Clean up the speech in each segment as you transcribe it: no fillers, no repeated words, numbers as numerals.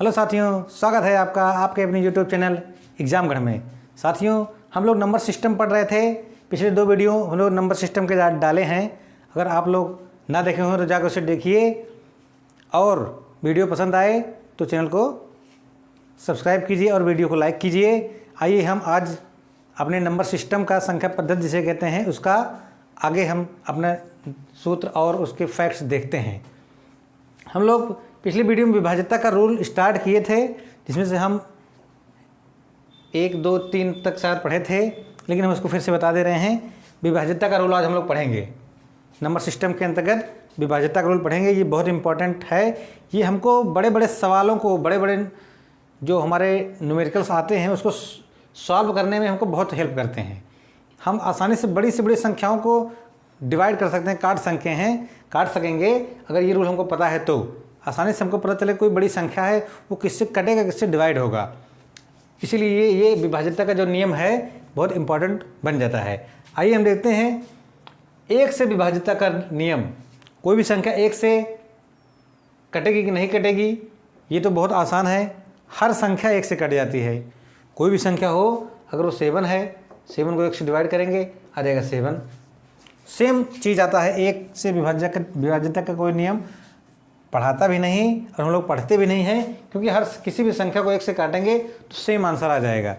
Hello साथियों, स्वागत है आपका आपके अपने यूट्यूब चैनल एग्जामगढ़ में। साथियों, हम लोग नंबर सिस्टम पढ़ रहे थे। पिछले 2 वीडियो हम लोग नंबर सिस्टम के डाले हैं। अगर आप लोग ना देखे हों तो जाकर उसे देखिए और वीडियो पसंद आए तो चैनल को सब्सक्राइब कीजिए और वीडियो को लाइक कीजिए। आइए हम आज अपने नंबर सिस्टम का संख्या पद्धति जिसे कहते हैं उसका आगे हम अपना सूत्र और उसके फैक्ट्स देखते हैं। हम लोग पिछली वीडियो में विभाज्यता का रूल स्टार्ट किए थे, जिसमें से हम 1, 2, 3 तक शायद पढ़े थे, लेकिन हम उसको फिर से बता दे रहे हैं। विभाज्यता का रूल आज हम लोग पढ़ेंगे। नंबर सिस्टम के अंतर्गत विभाज्यता का रूल पढ़ेंगे। ये बहुत इंपॉर्टेंट है। ये हमको बड़े बड़े सवालों को, बड़े बड़े जो हमारे न्यूमेरिकल्स आते हैं उसको सॉल्व करने में हमको बहुत हेल्प करते हैं। हम आसानी से बड़ी संख्याओं को डिवाइड कर सकते हैं, काट सकेंगे अगर ये रूल हमको पता है तो। आसानी से हमको पता चले कोई बड़ी संख्या है वो किससे कटेगा, किससे डिवाइड होगा। इसीलिए ये विभाज्यता का जो नियम है बहुत इंपॉर्टेंट बन जाता है। आइए हम देखते हैं 1 से विभाज्यता का नियम। कोई भी संख्या 1 से कटेगी कि नहीं कटेगी, ये तो बहुत आसान है। हर संख्या 1 से कट जाती है। कोई भी संख्या हो, अगर वो 7 है, 7 को 1 से डिवाइड करेंगे आ जाएगा 7। सेम चीज़ आता है 1 से विभाज्यता का कोई नियम पढ़ाता भी नहीं और हम लोग पढ़ते भी नहीं हैं, क्योंकि हर किसी भी संख्या को 1 से काटेंगे तो सेम आंसर आ जाएगा।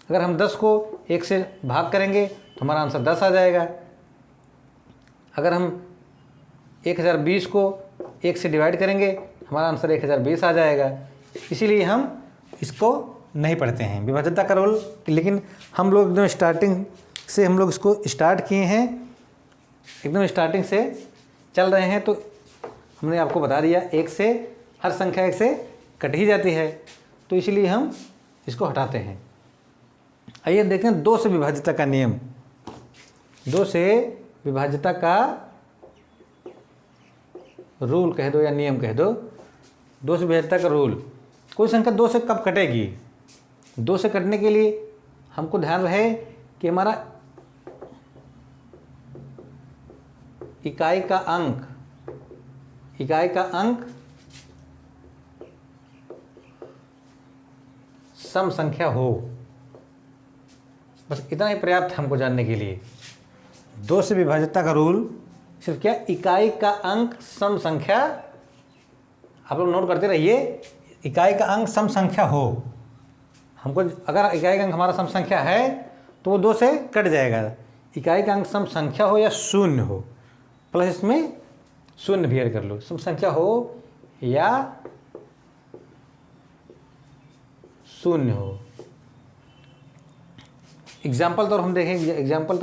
अगर हम 10 को 1 से भाग करेंगे तो हमारा आंसर 10 आ जाएगा। अगर हम 1020 को 1 से डिवाइड करेंगे हमारा आंसर 1020 आ जाएगा। इसीलिए हम इसको नहीं पढ़ते हैं विभाज्यता का रूल। लेकिन हम लोग एकदम स्टार्टिंग से हम लोग इसको स्टार्ट किए हैं, एकदम स्टार्टिंग से चल रहे हैं, तो हमने आपको बता दिया 1 से हर संख्या 1 से कट ही जाती है, तो इसलिए हम इसको हटाते हैं। आइए देखें 2 से विभाज्यता का नियम। 2 से विभाज्यता का रूल कह दो या नियम कह दो। 2 से विभाज्यता का रूल, कोई संख्या 2 से कब कटेगी। 2 से कटने के लिए हमको ध्यान रहे कि हमारा इकाई का अंक सम संख्या हो। बस इतना ही पर्याप्त है हमको जानने के लिए। 2 से विभाज्यता का रूल सिर्फ क्या, इकाई का अंक सम संख्या। आप लोग नोट करते रहिए, इकाई का अंक सम संख्या हो। हमको अगर इकाई का अंक हमारा सम संख्या है तो वो 2 से कट जाएगा। इकाई का अंक सम संख्या हो या शून्य हो, प्लस इसमें शून्य भी ऐड कर लो। सम संख्या हो या शून्य हो। एग्जाम्पल तौर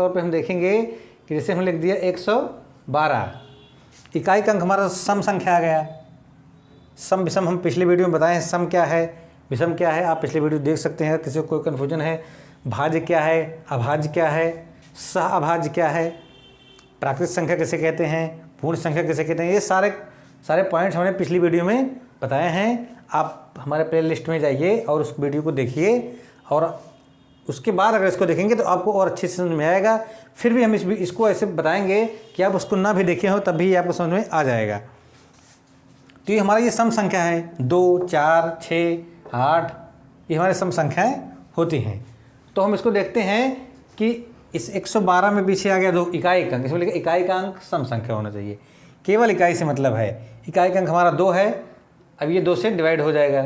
पे हम देखेंगे कि जैसे हम लिख दिया 112, इकाई का अंक हमारा सम संख्या आ गया। सम विषम हम पिछले वीडियो में बताए हैं, सम क्या है विषम क्या है, आप पिछले वीडियो देख सकते हैं। किसी को कोई कन्फ्यूजन है, भाज्य क्या है, अभाज्य क्या है, सह अभाज्य क्या है, प्राकृतिक संख्या किसे कहते हैं, पूर्ण संख्या किसे कहते हैं, ये सारे पॉइंट्स हमने पिछली वीडियो में बताए हैं। आप हमारे प्ले लिस्ट में जाइए और उस वीडियो को देखिए, और उसके बाद अगर इसको देखेंगे तो आपको और अच्छे से समझ में आएगा। फिर भी हम इसको ऐसे बताएंगे कि आप उसको ना भी देखे हो तब भी आपको समझ में आ जाएगा। तो ये हमारा ये सम संख्या है, 2, 4, 6, 8, ये हमारे सम संख्याएँ होती हैं। तो हम इसको देखते हैं कि इस 112 में पीछे आ गया 2 इकाई का अंक। इसमें लिखा इकाई का अंक सम संख्या होना चाहिए। केवल इकाई से मतलब है। इकाई का अंक हमारा 2 है। अब ये 2 से डिवाइड हो जाएगा।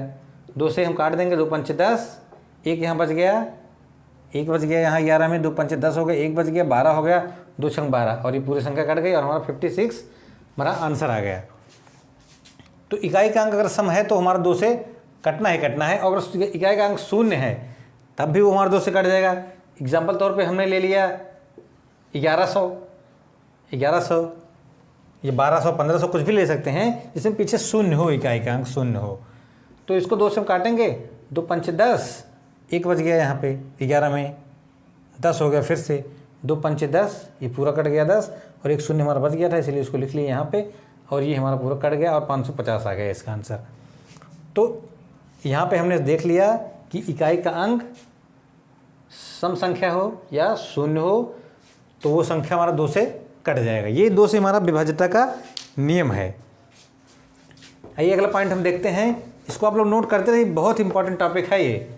2 से हम काट देंगे, 2 पंचे 10, 1 यहाँ बच गया, 1 बच गया यहाँ 11 में, 2 पंचे 10 हो गए, 1 बच गया, 12 हो गया, 2 छंग 12, और ये पूरी संख्या कट गई और हमारा 56 हमारा आंसर आ गया। तो इकाई का अंक अगर सम है तो हमारा 2 से कटना ही कटना है। और अगर इकाई का अंक शून्य है तब भी वो हमारा 2 से कट जाएगा। एग्जाम्पल तौर पे हमने ले लिया 1100, ये 1200, 1500 कुछ भी ले सकते हैं जिसमें पीछे शून्य हो, इकाई का अंक शून्य हो। तो इसको 2 से हम काटेंगे, 2 पंचे 10, 1 बच गया यहाँ पे 11 में, 10 हो गया फिर से, 2 पंचे 10, ये पूरा कट गया 10, और 1 शून्य हमारा बच गया था इसलिए उसको लिख लिया यहाँ पे, और ये हमारा पूरा कट गया और 550 आ गया इसका आंसर। तो यहाँ पे हमने देख लिया कि इकाई का अंक सम संख्या हो या शून्य हो तो वो संख्या हमारा 2 से कट जाएगा। ये 2 से हमारा विभाज्यता का नियम है। आइए अगला पॉइंट हम देखते हैं इसको आप लोग नोट करते रहिए, बहुत इंपॉर्टेंट टॉपिक है ये।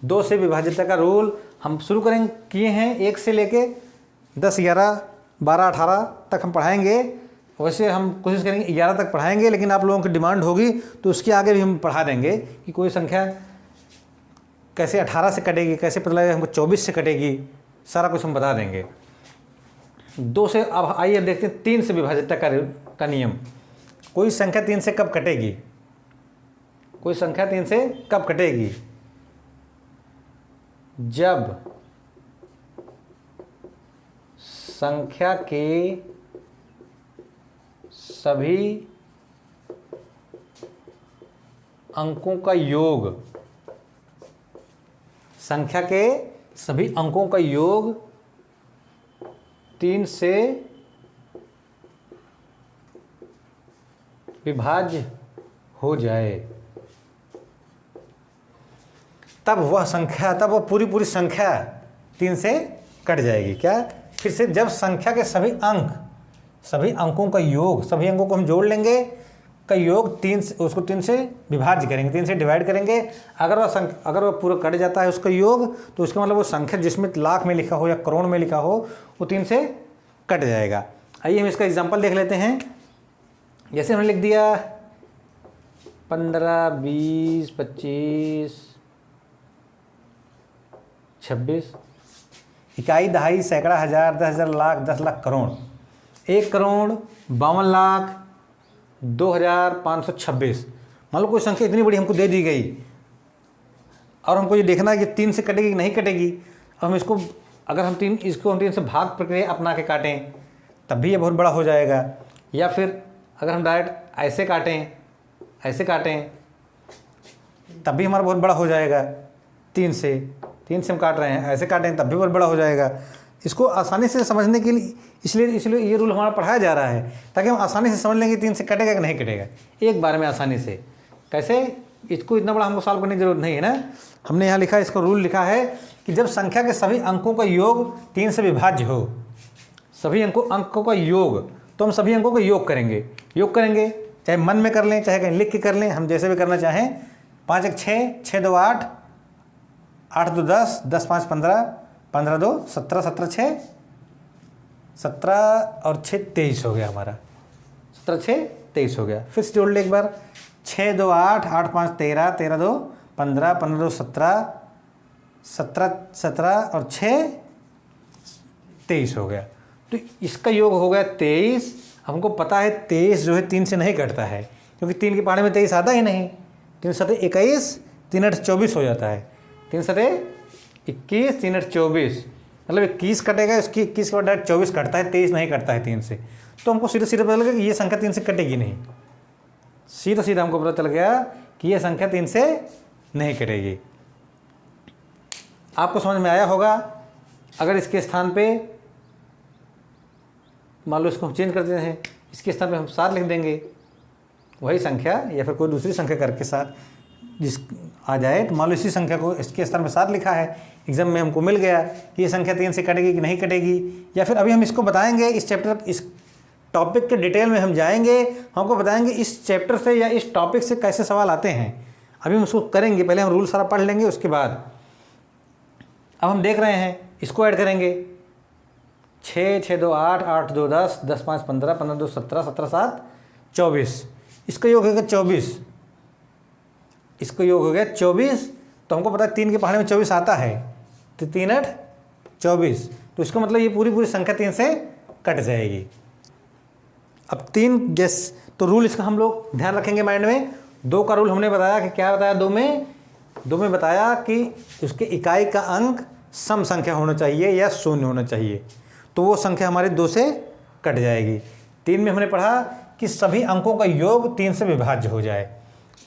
2 से विभाज्यता का रूल हम शुरू किए हैं 1 से लेके 10, 11, 12, 18 तक हम पढ़ाएंगे। वैसे हम कोशिश करेंगे 11 तक पढ़ाएंगे, लेकिन आप लोगों की डिमांड होगी तो उसके आगे भी हम पढ़ा देंगे कि कोई संख्या कैसे 18 से कटेगी, कैसे पता लगेगा हमको 24 से कटेगी, सारा कुछ हम बता देंगे। 2 से अब आइए देखते हैं 3 से विभाज्यता का नियम। कोई संख्या 3 से कब कटेगी, कोई संख्या 3 से कब कटेगी? जब संख्या के सभी अंकों का योग, संख्या के सभी अंकों का योग 3 से विभाज्य हो जाए, तब वह पूरी संख्या 3 से कट जाएगी। क्या? फिर से जब संख्या के सभी अंकों का योग, सभी अंकों को हम जोड़ लेंगे का योग 3 से, उसको 3 से विभाज्य करेंगे, 3 से डिवाइड करेंगे। अगर वह पूरा कट जाता है उसका योग, तो उसका मतलब वो संख्या जिसमें लाख में लिखा हो या करोड़ में लिखा हो वो 3 से कट जाएगा। आइए हम इसका एग्जांपल देख लेते हैं। जैसे हमने लिख दिया 15, 20, 25, 26, इकाई, दहाई, सैकड़ा, हजार, 10,000, लाख, 10 लाख, करोड़, 1,52,02,526। मान लो कोई संख्या इतनी बड़ी हमको दे दी गई और हमको ये देखना है कि 3 से कटेगी कि नहीं कटेगी। अब हम इसको हम 3 से भाग प्रक्रिया अपना के काटें तब भी ये बहुत बड़ा हो जाएगा, या फिर अगर हम डायरेक्ट ऐसे काटें तब भी हमारा बहुत बड़ा हो जाएगा। 3 से हम काट रहे हैं, ऐसे काटें तब भी बहुत बड़ा हो जाएगा। इसको आसानी से समझने के लिए इसलिए ये रूल हमारा पढ़ाया जा रहा है, ताकि हम आसानी से समझ लेंगे 3 से कटेगा कि नहीं कटेगा एक बार में आसानी से। कैसे? इसको इतना बड़ा हमको सॉल्व करने की जरूरत नहीं है ना। हमने यहाँ लिखा है, इसको रूल लिखा है कि जब संख्या के सभी अंकों का योग 3 से विभाज्य हो, सभी अंकों का योग, तो हम सभी अंकों का योग करेंगे, चाहे मन में कर लें, चाहे कहीं लिख के कर लें, हम जैसे भी करना चाहें। 5 1 6, 6 2 8, 8 2 10, 10 5 15, 15 2 17, 17 6, 17 और 6 23 हो गया हमारा, 17 6 23 हो गया। फिर से जोड़ ले एक बार, 6 2 8, 8 5 13, 13 2 15, 15 2 17, 17 17 और 6 23 हो गया। तो इसका योग हो गया 23। हमको पता है 23 जो है 3 से नहीं कटता है, क्योंकि 3 के पहाड़े में 23 आता ही नहीं। 3 7 21, 3 8 24 हो जाता है। 3 7 21, 3 8 24, मतलब 21 कटेगा, इसकी 21 के बाद डायरेक्ट 24 कटता है, 23 नहीं कटता है 3 से। तो हमको सीधे पता लगा कि ये संख्या 3 से कटेगी नहीं। सीधा हमको पता चल गया कि ये संख्या 3 से नहीं कटेगी। आपको समझ में आया होगा। अगर इसके स्थान पे मान लो इसको हम चेंज कर देते हैं, इसके स्थान पे हम 7 लिख देंगे, वही संख्या या फिर कोई दूसरी संख्या करके 7 जिस आ जाए, तो मान लो इसी संख्या को इसके स्थान पे 7 लिखा है, एग्जाम में हमको मिल गया कि ये संख्या 3 से कटेगी कि नहीं कटेगी। या फिर अभी हम इसको बताएंगे, इस टॉपिक के डिटेल में हम जाएंगे, हमको बताएंगे इस चैप्टर से या इस टॉपिक से कैसे सवाल आते हैं। अभी हम उसको करेंगे, पहले हम रूल सारा पढ़ लेंगे, उसके बाद अब हम देख रहे हैं, इसको ऐड करेंगे। 6 6 2 8, 8 2 10, 10 5 15, 15 2 17, 17 7 24, इसका योग होगा 24, इसका योग हो गया 24। तो हमको पता है 3 के पहाड़े में 24 आता है, तो 3 8 24, तो इसका मतलब ये पूरी संख्या 3 से कट जाएगी। अब 3 तो रूल इसका हम लोग ध्यान रखेंगे माइंड में। 2 का रूल हमने बताया कि क्या बताया, 2 में बताया कि उसके इकाई का अंक सम संख्या होना चाहिए या शून्य होना चाहिए, तो वो संख्या हमारे 2 से कट जाएगी। 3 में हमने पढ़ा कि सभी अंकों का योग 3 से विभाज्य हो जाए।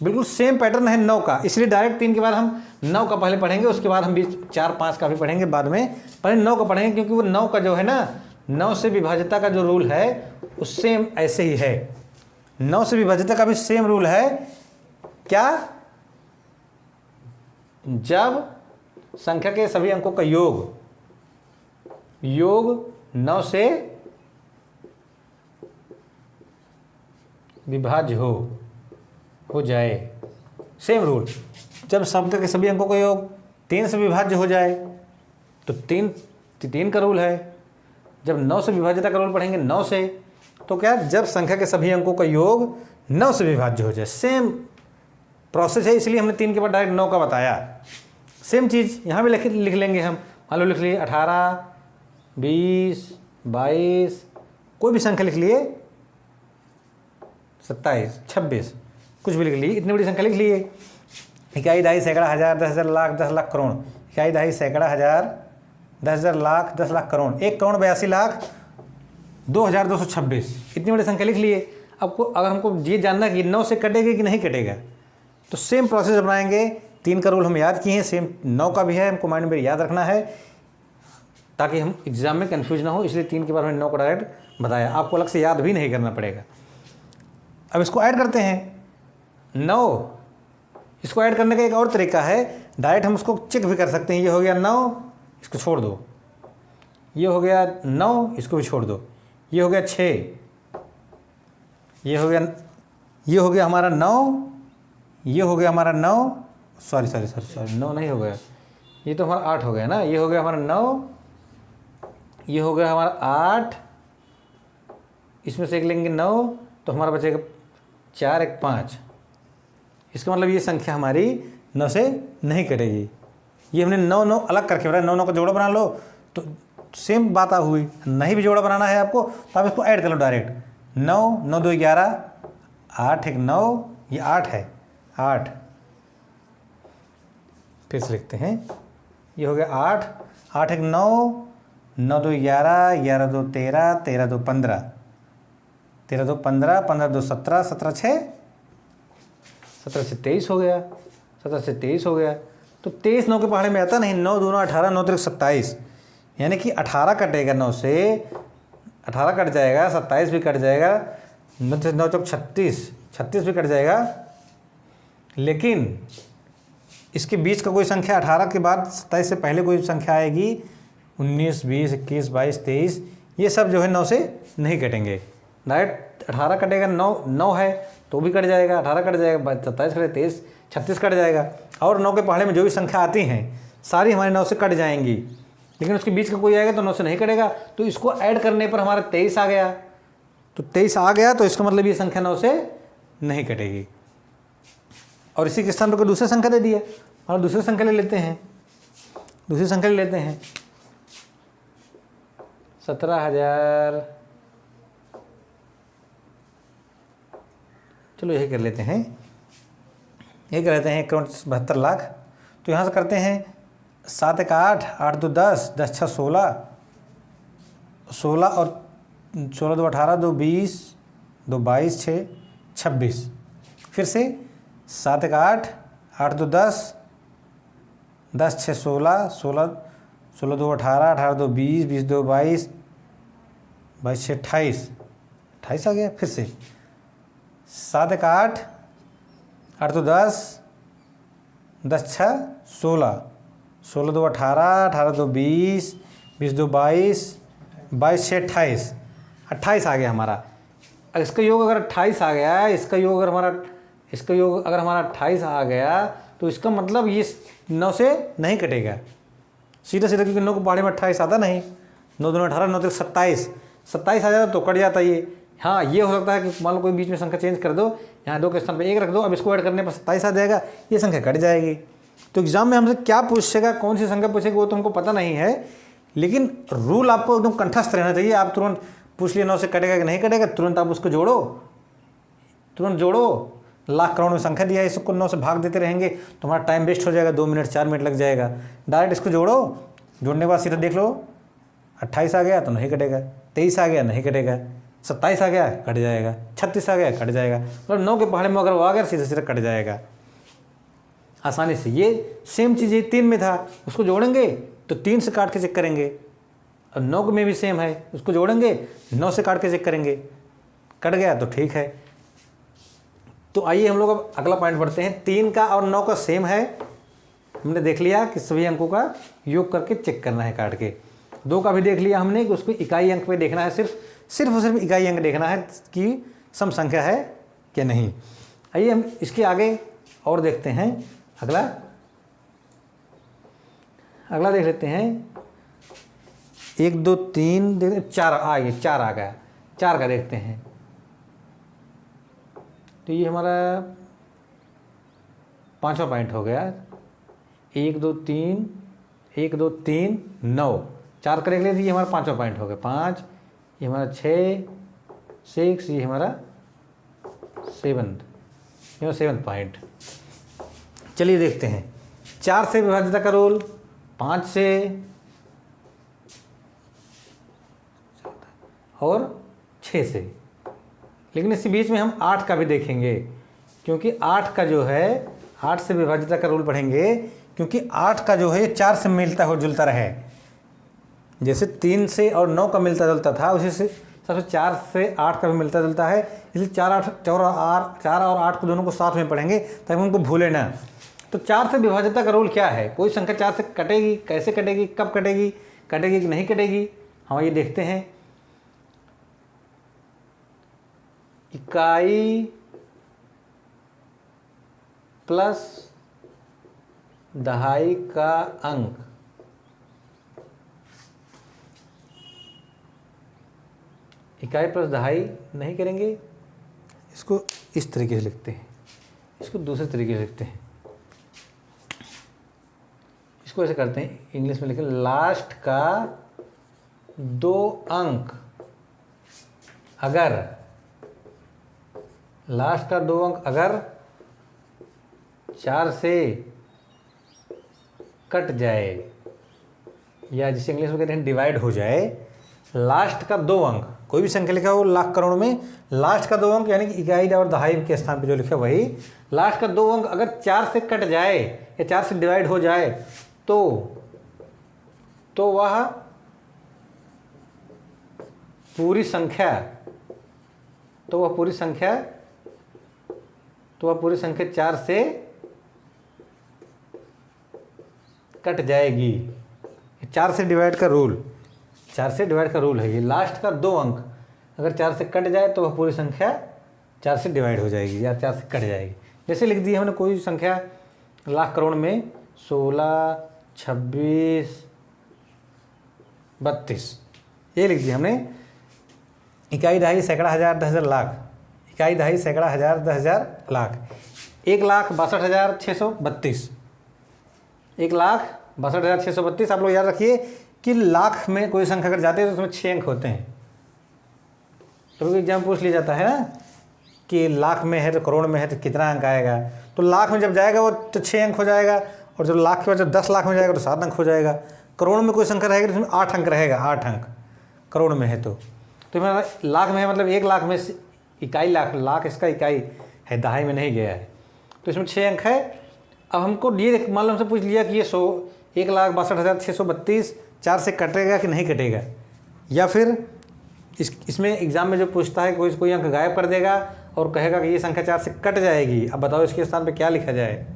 बिल्कुल सेम पैटर्न है 9 का, इसलिए डायरेक्ट 3 के बाद हम 9 का पहले पढ़ेंगे, उसके बाद हम 4 5 का भी पढ़ेंगे बाद में, पहले 9 का पढ़ेंगे, क्योंकि वो 9 का जो है ना, 9 से विभाज्यता का जो रूल है वो सेम ऐसे ही है। 9 से विभाज्यता का भी सेम रूल है। क्या? जब संख्या के सभी अंकों का योग 9 से विभाज्य हो जाए, सेम रूल, जब संख्या के सभी अंकों का योग 3 से विभाज्य हो जाए तो 3 का रूल है। जब 9 से विभाज्यता का रूल पढ़ेंगे 9 से, तो क्या, जब संख्या के सभी अंकों का योग 9 से विभाज्य हो जाए। सेम प्रोसेस है, इसलिए हमने 3 के बाद डायरेक्ट 9 का बताया। सेम चीज़ यहाँ भी लिख लेंगे हम। मान लो लिख लिए 18, 20, 22, कोई भी संख्या लिख लिए, 27, 26, कुछ भी लिख लिए, इतनी बड़ी संख्या लिख लिए। इकाई, दहाई, सैकड़ा, हज़ार, 10,000, लाख, 10 लाख, करोड़। इकाई, दहाई, सैकड़ा, हज़ार, 10,000, लाख, 10 लाख, करोड़। 1,82,02,226, इतनी बड़ी संख्या लिख लिए। आपको अगर हमको ये जानना कि 9 से कटेगा कि नहीं कटेगा, तो सेम प्रोसेस अपनाएंगे। 3 का रूल हम याद किए हैं, सेम 9 का भी है, हमको माइंड में याद रखना है ताकि हम एग्जाम में कंफ्यूज ना हो, इसलिए 3 के बाद हमने 9 को डायरेक्ट बताया। आपको अलग से याद भी नहीं करना पड़ेगा। अब इसको ऐड करते हैं 9। इसको ऐड करने का एक और तरीका है, डायरेक्ट हम उसको चेक भी कर सकते हैं। ये हो गया 9, इसको छोड़ दो। ये हो गया 9, इसको भी छोड़ दो। ये हो गया 6, ये हो गया हमारा 9, ये हो गया हमारा 9, सॉरी 9 नहीं हो गया, ये तो हमारा 8 हो गया ना। ये हो गया हमारा 9, ये हो गया हमारा 8, इसमें से एक लेंगे 9, तो हमारा बचेगा 4, 1, 5। इसका मतलब ये संख्या हमारी 9 से नहीं कटेगी। ये हमने 9, 9 अलग करके बनाया। 9, 9 का जोड़ा बना लो तो सेम बात हुई। नहीं भी जोड़ा बनाना है आपको तो आप इसको ऐड कर लो डायरेक्ट। 9, 9, 2, 11, 8, 1, 9, ये 8 है, 8। फिर से लिखते हैं, ये हो गया 8, 8, 1, 9, 9, 2, 11, 11, 2, 13, 13, 2, 15, 13, 2, 15, 15, 2, 17, 17, 6, 17 से 23 हो गया, 17 से 23 हो गया। तो 23 9 के पहाड़े में आता नहीं। 9 दूना 18, 9 3 27, यानी कि 18 कटेगा 9 से, 18 कट जाएगा, 27 भी कट जाएगा, 9 चौक 36, 36 भी कट जाएगा। लेकिन इसके बीच का कोई संख्या 18 के बाद 27 से पहले कोई संख्या आएगी, 19, 20, 21, 22, 23, ये सब जो है 9 से नहीं कटेंगे। डायरेक्ट 18 कटेगा, 9 है तो भी कट जाएगा, 18 कट जाएगा, 27 कटे, 23, 36 कट जाएगा। और 9 के पहाड़े में जो भी संख्या आती हैं सारी हमारे 9 से कट जाएंगी। लेकिन उसके बीच का कोई आएगा तो 9 से नहीं कटेगा। तो इसको ऐड करने पर हमारा 23 आ गया। तो 23 आ गया तो इसका मतलब ये संख्या 9 से नहीं कटेगी। और इसी के स्थान पर कोई दूसरी संख्या दे दिया, और दूसरी संख्या ले लेते हैं। दूसरी संख्या ले लेते हैं 17,000, चलो यही कर लेते हैं, यही कर लेते हैं 1,72,00,000। तो यहाँ से करते हैं 7 1 8, 8 2 10, 10 6 16, 16 और 16 2 18, 2 20, 2 22, 6 26। फिर से 7 1 8, 8 2 10, 10 6 16, 16 2 18, 18 2 20, 20 2 22, 22 6 28, 28 आ गया। फिर से 7 1 8, 8 2 10, 10 6 16, 16 2 18, 18 2 20, 20 2 22, 22 6 28, 28 आ गया हमारा। इसका योग अगर 28 आ गया, इसका योग अगर हमारा 28 आ गया तो इसका मतलब ये 9 से नहीं कटेगा सीधा सीधा, क्योंकि 9 को पहाड़े में 28 आता नहीं। 9 2 18, 9 3 27, 27 आ जाता तो कट जाता ये। हाँ, ये हो सकता है कि मान लो कोई बीच में संख्या चेंज कर दो, यहाँ 2 के स्थान पर 1 रख दो, अब इसको ऐड करने पर 27 आ जाएगा, ये संख्या कट जाएगी। तो एग्जाम में हमसे क्या पूछेगा, कौन सी संख्या पूछेगा वो तो हमको पता नहीं है, लेकिन रूल आपको एकदम कंठस्थ रहना चाहिए। आप तुरंत पूछ लिए 9 से कटेगा कि नहीं कटेगा, तुरंत आप उसको जोड़ो, तुरंत जोड़ो। लाख करोड़ में संख्या दिया है, इसको 9 से भाग देते रहेंगे तो हमारा टाइम वेस्ट हो जाएगा, 2 मिनट 4 मिनट लग जाएगा। डायरेक्ट इसको जोड़ो, जोड़ने के बाद सीधा देख लो 28 आ गया तो नहीं कटेगा, 23 आ गया नहीं कटेगा, 27 आ गया कट जाएगा, 36 आ गया कट जाएगा। मतलब 9 के पहाड़े में अगर वो आ गया सीधा सीधा कट जाएगा आसानी से। ये सेम चीज़ ये 3 में था, उसको जोड़ेंगे तो 3 से काट के चेक करेंगे। और 9 में भी सेम है, उसको जोड़ेंगे 9 से काट के चेक करेंगे, कट गया तो ठीक है। तो आइए हम लोग अब अगला पॉइंट पढ़ते हैं। 3 का और 9 का सेम है, हमने देख लिया कि सभी अंकों का योग करके चेक करना है काट के। 2 का भी देख लिया हमने कि उसको इकाई अंक पे देखना है, सिर्फ और सिर्फ इकाई अंक देखना है कि सम संख्या है क्या नहीं। आइए हम इसके आगे और देखते हैं अगला देख लेते हैं। 1 2 3 देख 4 आ गया, 4 आ गया, 4 का देखते हैं। तो ये हमारा 5वां पॉइंट हो गया। 1 2 3 1 2 3 9, 4 का देख लेते, ये हमारा 5वां पॉइंट हो गया। 5, ये हमारा 6 6, ये हमारा 7, ये 7 पॉइंट। चलिए देखते हैं 4 से विभाज्यता का रूल, 5 से और 6 से, लेकिन इसी बीच में हम 8 का भी देखेंगे, क्योंकि 8 का जो है 8 से विभाज्यता का रूल पढ़ेंगे, क्योंकि 8 का जो है 4 से मिलता हो जुलता रहे। जैसे 3 से और 9 का मिलता जुलता था, उसी से सबसे 4 से 8 का भी मिलता जुलता है। इसलिए 4 और 8 को दोनों को साथ में पढ़ेंगे ताकि उनको भूले ना। तो 4 से विभाज्यता का रूल क्या है? कोई संख्या 4 से कटेगी, कैसे कटेगी, कब कटेगी, कटेगी कि नहीं कटेगी, हम ये देखते हैं। इकाई प्लस दहाई का अंक इकाई प्लस दहाई नहीं करेंगे, इसको इस तरीके से लिखते हैं, इसको दूसरे तरीके से लिखते हैं। इसको ऐसे करते हैं, इंग्लिश में लिखें लास्ट का 2 अंक अगर लास्ट का 2 अंक अगर 4 से कट जाए, या जिसे इंग्लिश में कहते हैं डिवाइड हो जाए, लास्ट का 2 अंक, कोई भी संख्या लिखा हो लाख करोड़ में, लास्ट का 2 अंक यानी कि इकाई और दहाई के स्थान पे जो लिखा वही, लास्ट का 2 अंक अगर 4 से कट जाए या 4 से डिवाइड हो जाए तो वह पूरी संख्या 4 से कट जाएगी। 4 से डिवाइड का रूल, 4 से डिवाइड का रूल है ये। लास्ट का 2 अंक अगर 4 से कट जाए तो वह पूरी संख्या 4 से डिवाइड हो जाएगी या 4 से कट जाएगी। जैसे लिख दी हमने कोई संख्या लाख करोड़ में 16, 26, 32, ये लिख दिया हमने। इकाई दहाई सैकड़ा हज़ार 10,000 लाख, इकाई दहाई सैकड़ा हज़ार 10,000 लाख, 1,62,632, 1,62,632। आप लोग याद रखिए कि लाख में कोई संख्या अगर जाते हैं तो उसमें 6 अंक होते हैं। तो एग्जाम पूछ लिया जाता है ना कि लाख में है तो करोड़ में है तो कितना अंक आएगा। तो लाख में जब जाएगा वो तो 6 अंक हो जाएगा, और जब लाख के बाद जब 10 लाख में जाएगा तो 7 अंक हो जाएगा। करोड़ में कोई संख्या रहेगी तो उसमें 8 अंक रहेगा, 8 अंक करोड़ में है तो मेरा लाख में है, मतलब 1 लाख में इकाई लाख इसका इकाई है, दहाई में नहीं गया है, तो इसमें 6 अंक है। अब हमको ये मान लो हमसे पूछ लिया कि ये 1,62,632 4 से कटेगा कि नहीं कटेगा, या फिर इसमें एग्जाम में जो पूछता है कोई अंक गायब कर देगा और कहेगा कि ये संख्या 4 से कट जाएगी। अब बताओ इसके स्थान पे क्या लिखा जाए।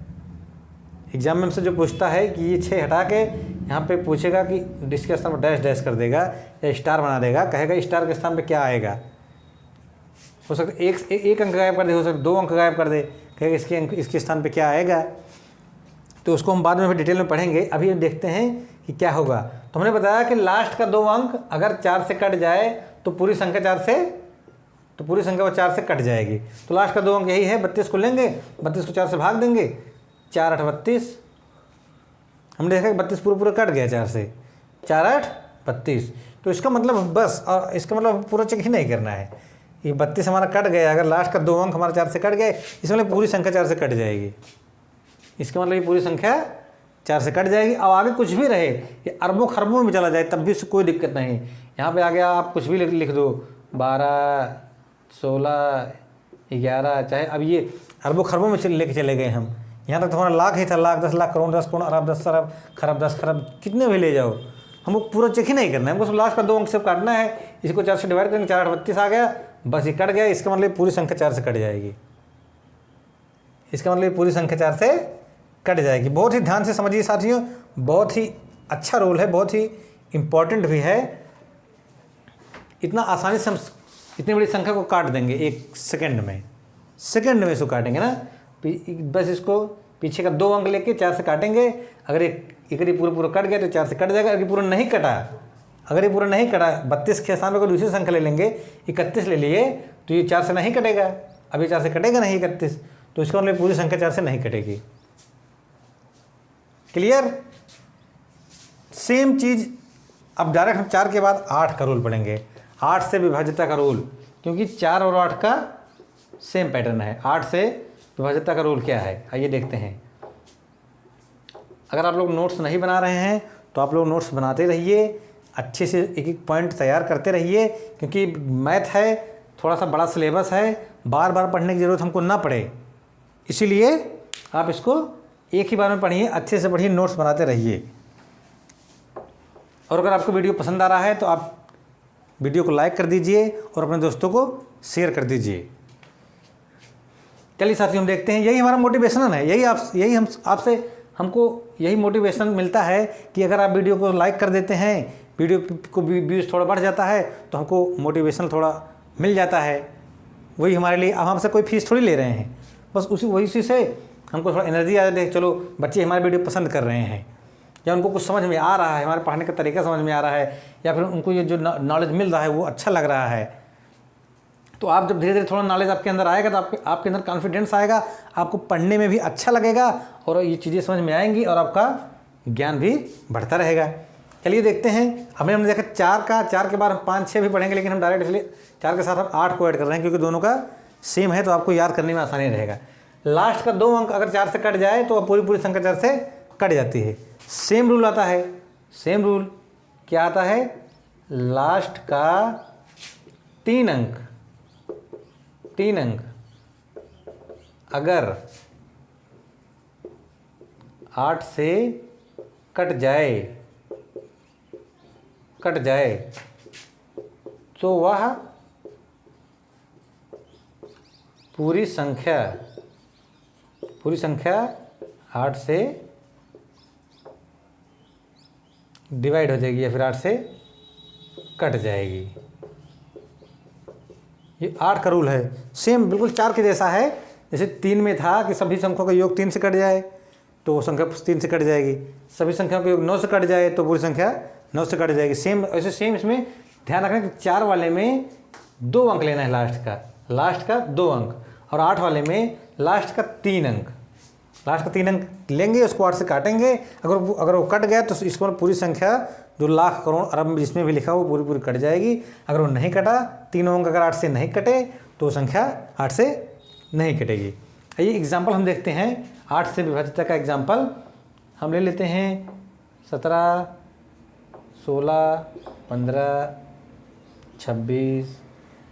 एग्जाम में हमसे जो पूछता है कि ये 6 हटा के यहाँ पे पूछेगा कि इसके स्थान पर डैश डैश कर देगा या स्टार बना देगा, कहेगा स्टार के स्थान पे क्या आएगा। हो सकता है एक अंक गायब कर दे, हो सकता है 2 अंक गायब कर दे, कहेगा इसके स्थान पे क्या आएगा। तो उसको हम बाद में डिटेल में पढ़ेंगे। अभी हम देखते हैं कि क्या होगा। तो हमने बताया कि लास्ट का 2 अंक अगर 4 से कट जाए तो पूरी संख्या 4 से कट जाएगी। तो लास्ट का 2 अंक यही है, 32 को लेंगे, 32 को 4 से भाग देंगे, 4 8 32। हमने देखा कि 32 पूरा कट गया 4 से, 4 8 32। तो इसका मतलब बस, और इसका मतलब पूरा चेक ही नहीं करना है, ये 32 हमारा कट गया, अगर लास्ट का 2 अंक हमारा 4 से कट गए, इसमें मतलब पूरी संख्या 4 से कट जाएगी। इसका मतलब ये पूरी संख्या 4 से कट जाएगी। अब आगे कुछ भी रहे, ये अरबों खरबों में चला जाए तब भी उससे कोई दिक्कत नहीं। यहाँ पे आ गया, आप कुछ भी लिख दो, 12, 16, 11, चाहे अब ये अरबों खरबों में लेके चले गए हम। यहाँ तक तो हमारा लाख ही था, लाख 10 लाख करोड़ 10 करोड़ अरब 10 अरब खरब 10 खरब, कितने भी ले जाओ, हमको पूरा चेक ही नहीं करना है, हमको सिर्फ लास्ट का 2 अंक से काटना है। इसको 4 से डिवाइड करेंगे, 4 8 32 आ गया, बस ये कट गया। इसका मतलब पूरी संख्या 4 से कट जाएगी, इसका मतलब पूरी संख्या 4 से कट जाएगी। बहुत ही ध्यान से समझिए साथियों, बहुत ही अच्छा रूल है, बहुत ही इम्पॉर्टेंट भी है। इतना आसानी से हम इतनी बड़ी संख्या को काट देंगे 1 सेकंड में, इसको काटेंगे ना। बस इसको पीछे का 2 अंक लेके 4 से काटेंगे। अगर ये पूरा कट गया तो 4 से कट जाएगा। अगर ये पूरा नहीं कटा, अगर ये पूरा नहीं कटा, 32 के स्थान पर कोई दूसरी संख्या ले लेंगे, 31 ले लिए, तो ये 4 से नहीं कटेगा। अब ये 4 से कटेगा नहीं 31, तो इसका मतलब पूरी संख्या 4 से नहीं कटेगी। क्लियर? सेम चीज़ अब डायरेक्ट हम 4 के बाद 8 का रूल पढ़ेंगे, 8 से विभाज्यता का रूल, क्योंकि 4 और 8 का सेम पैटर्न है। 8 से विभाज्यता का रूल क्या है, आइए देखते हैं। अगर आप लोग नोट्स नहीं बना रहे हैं तो आप लोग नोट्स बनाते रहिए, अच्छे से एक एक पॉइंट तैयार करते रहिए, क्योंकि मैथ है, थोड़ा सा बड़ा सिलेबस है, बार बार पढ़ने की ज़रूरत हमको ना पड़े, इसीलिए आप इसको एक ही बार में पढ़िए, अच्छे से पढ़िए, नोट्स बनाते रहिए। और अगर आपको वीडियो पसंद आ रहा है तो आप वीडियो को लाइक कर दीजिए और अपने दोस्तों को शेयर कर दीजिए। चलिए साथियों, हम देखते हैं, यही हमारा मोटिवेशन है, यही हम आपसे हमको यही मोटिवेशन मिलता है कि अगर आप वीडियो को लाइक कर देते हैं, वीडियो को व्यूज़ थोड़ा बढ़ जाता है तो हमको मोटिवेशन थोड़ा मिल जाता है। वही हमारे लिए, अब हमसे कोई फीस थोड़ी ले रहे हैं, बस वही से हमको थोड़ा एनर्जी आ जाती है। चलो बच्चे हमारे वीडियो पसंद कर रहे हैं, या उनको कुछ समझ में आ रहा है, हमारे पढ़ाने का तरीका समझ में आ रहा है, या फिर उनको ये जो नॉलेज मिल रहा है वो अच्छा लग रहा है, तो आप जब धीरे धीरे थोड़ा नॉलेज आपके अंदर आएगा तो आपके अंदर कॉन्फिडेंस आएगा, आपको पढ़ने में भी अच्छा लगेगा और ये चीज़ें समझ में आएंगी और आपका ज्ञान भी बढ़ता रहेगा। चलिए देखते हैं। हमने देखा 4 के बाद हम 5, 6 भी पढ़ेंगे, लेकिन हम डायरेक्ट इसलिए 4 के साथ हम 8 को ऐड कर रहे हैं, क्योंकि दोनों का सेम है तो आपको याद करने में आसानी रहेगा। लास्ट का 2 अंक अगर 4 से कट जाए तो पूरी संख्या 4 से कट जाती है। सेम रूल आता है, सेम रूल क्या आता है, लास्ट का 3 अंक अगर 8 से कट जाए तो वह पूरी संख्या 8 से डिवाइड हो जाएगी या फिर 8 से कट जाएगी। ये 8 का रूल है, सेम बिल्कुल 4 के जैसा है। जैसे 3 में था कि सभी संख्याओं का योग 3 से कट जाए तो वो संख्या 3 से कट जाएगी, सभी संख्याओं का योग 9 से कट जाए तो पूरी संख्या 9 से कट जाएगी। सेम ऐसे सेम इसमें ध्यान रखना कि 4 वाले में 2 अंक लेना है, लास्ट का 2 अंक, और 8 वाले में लास्ट का 3 अंक लेंगे, उसको 8 से काटेंगे। अगर वो कट गया तो इसको पूरी संख्या जो लाख करोड़ अरब में जिसमें भी लिखा हो पूरी कट जाएगी। अगर वो नहीं कटा, 3 अंक अगर 8 से नहीं कटे तो वो संख्या 8 से नहीं कटेगी। ये एग्जाम्पल हम देखते हैं, 8 से विभाज्यता का एग्जाम्पल हम ले लेते हैं। 17, 16, 15, 26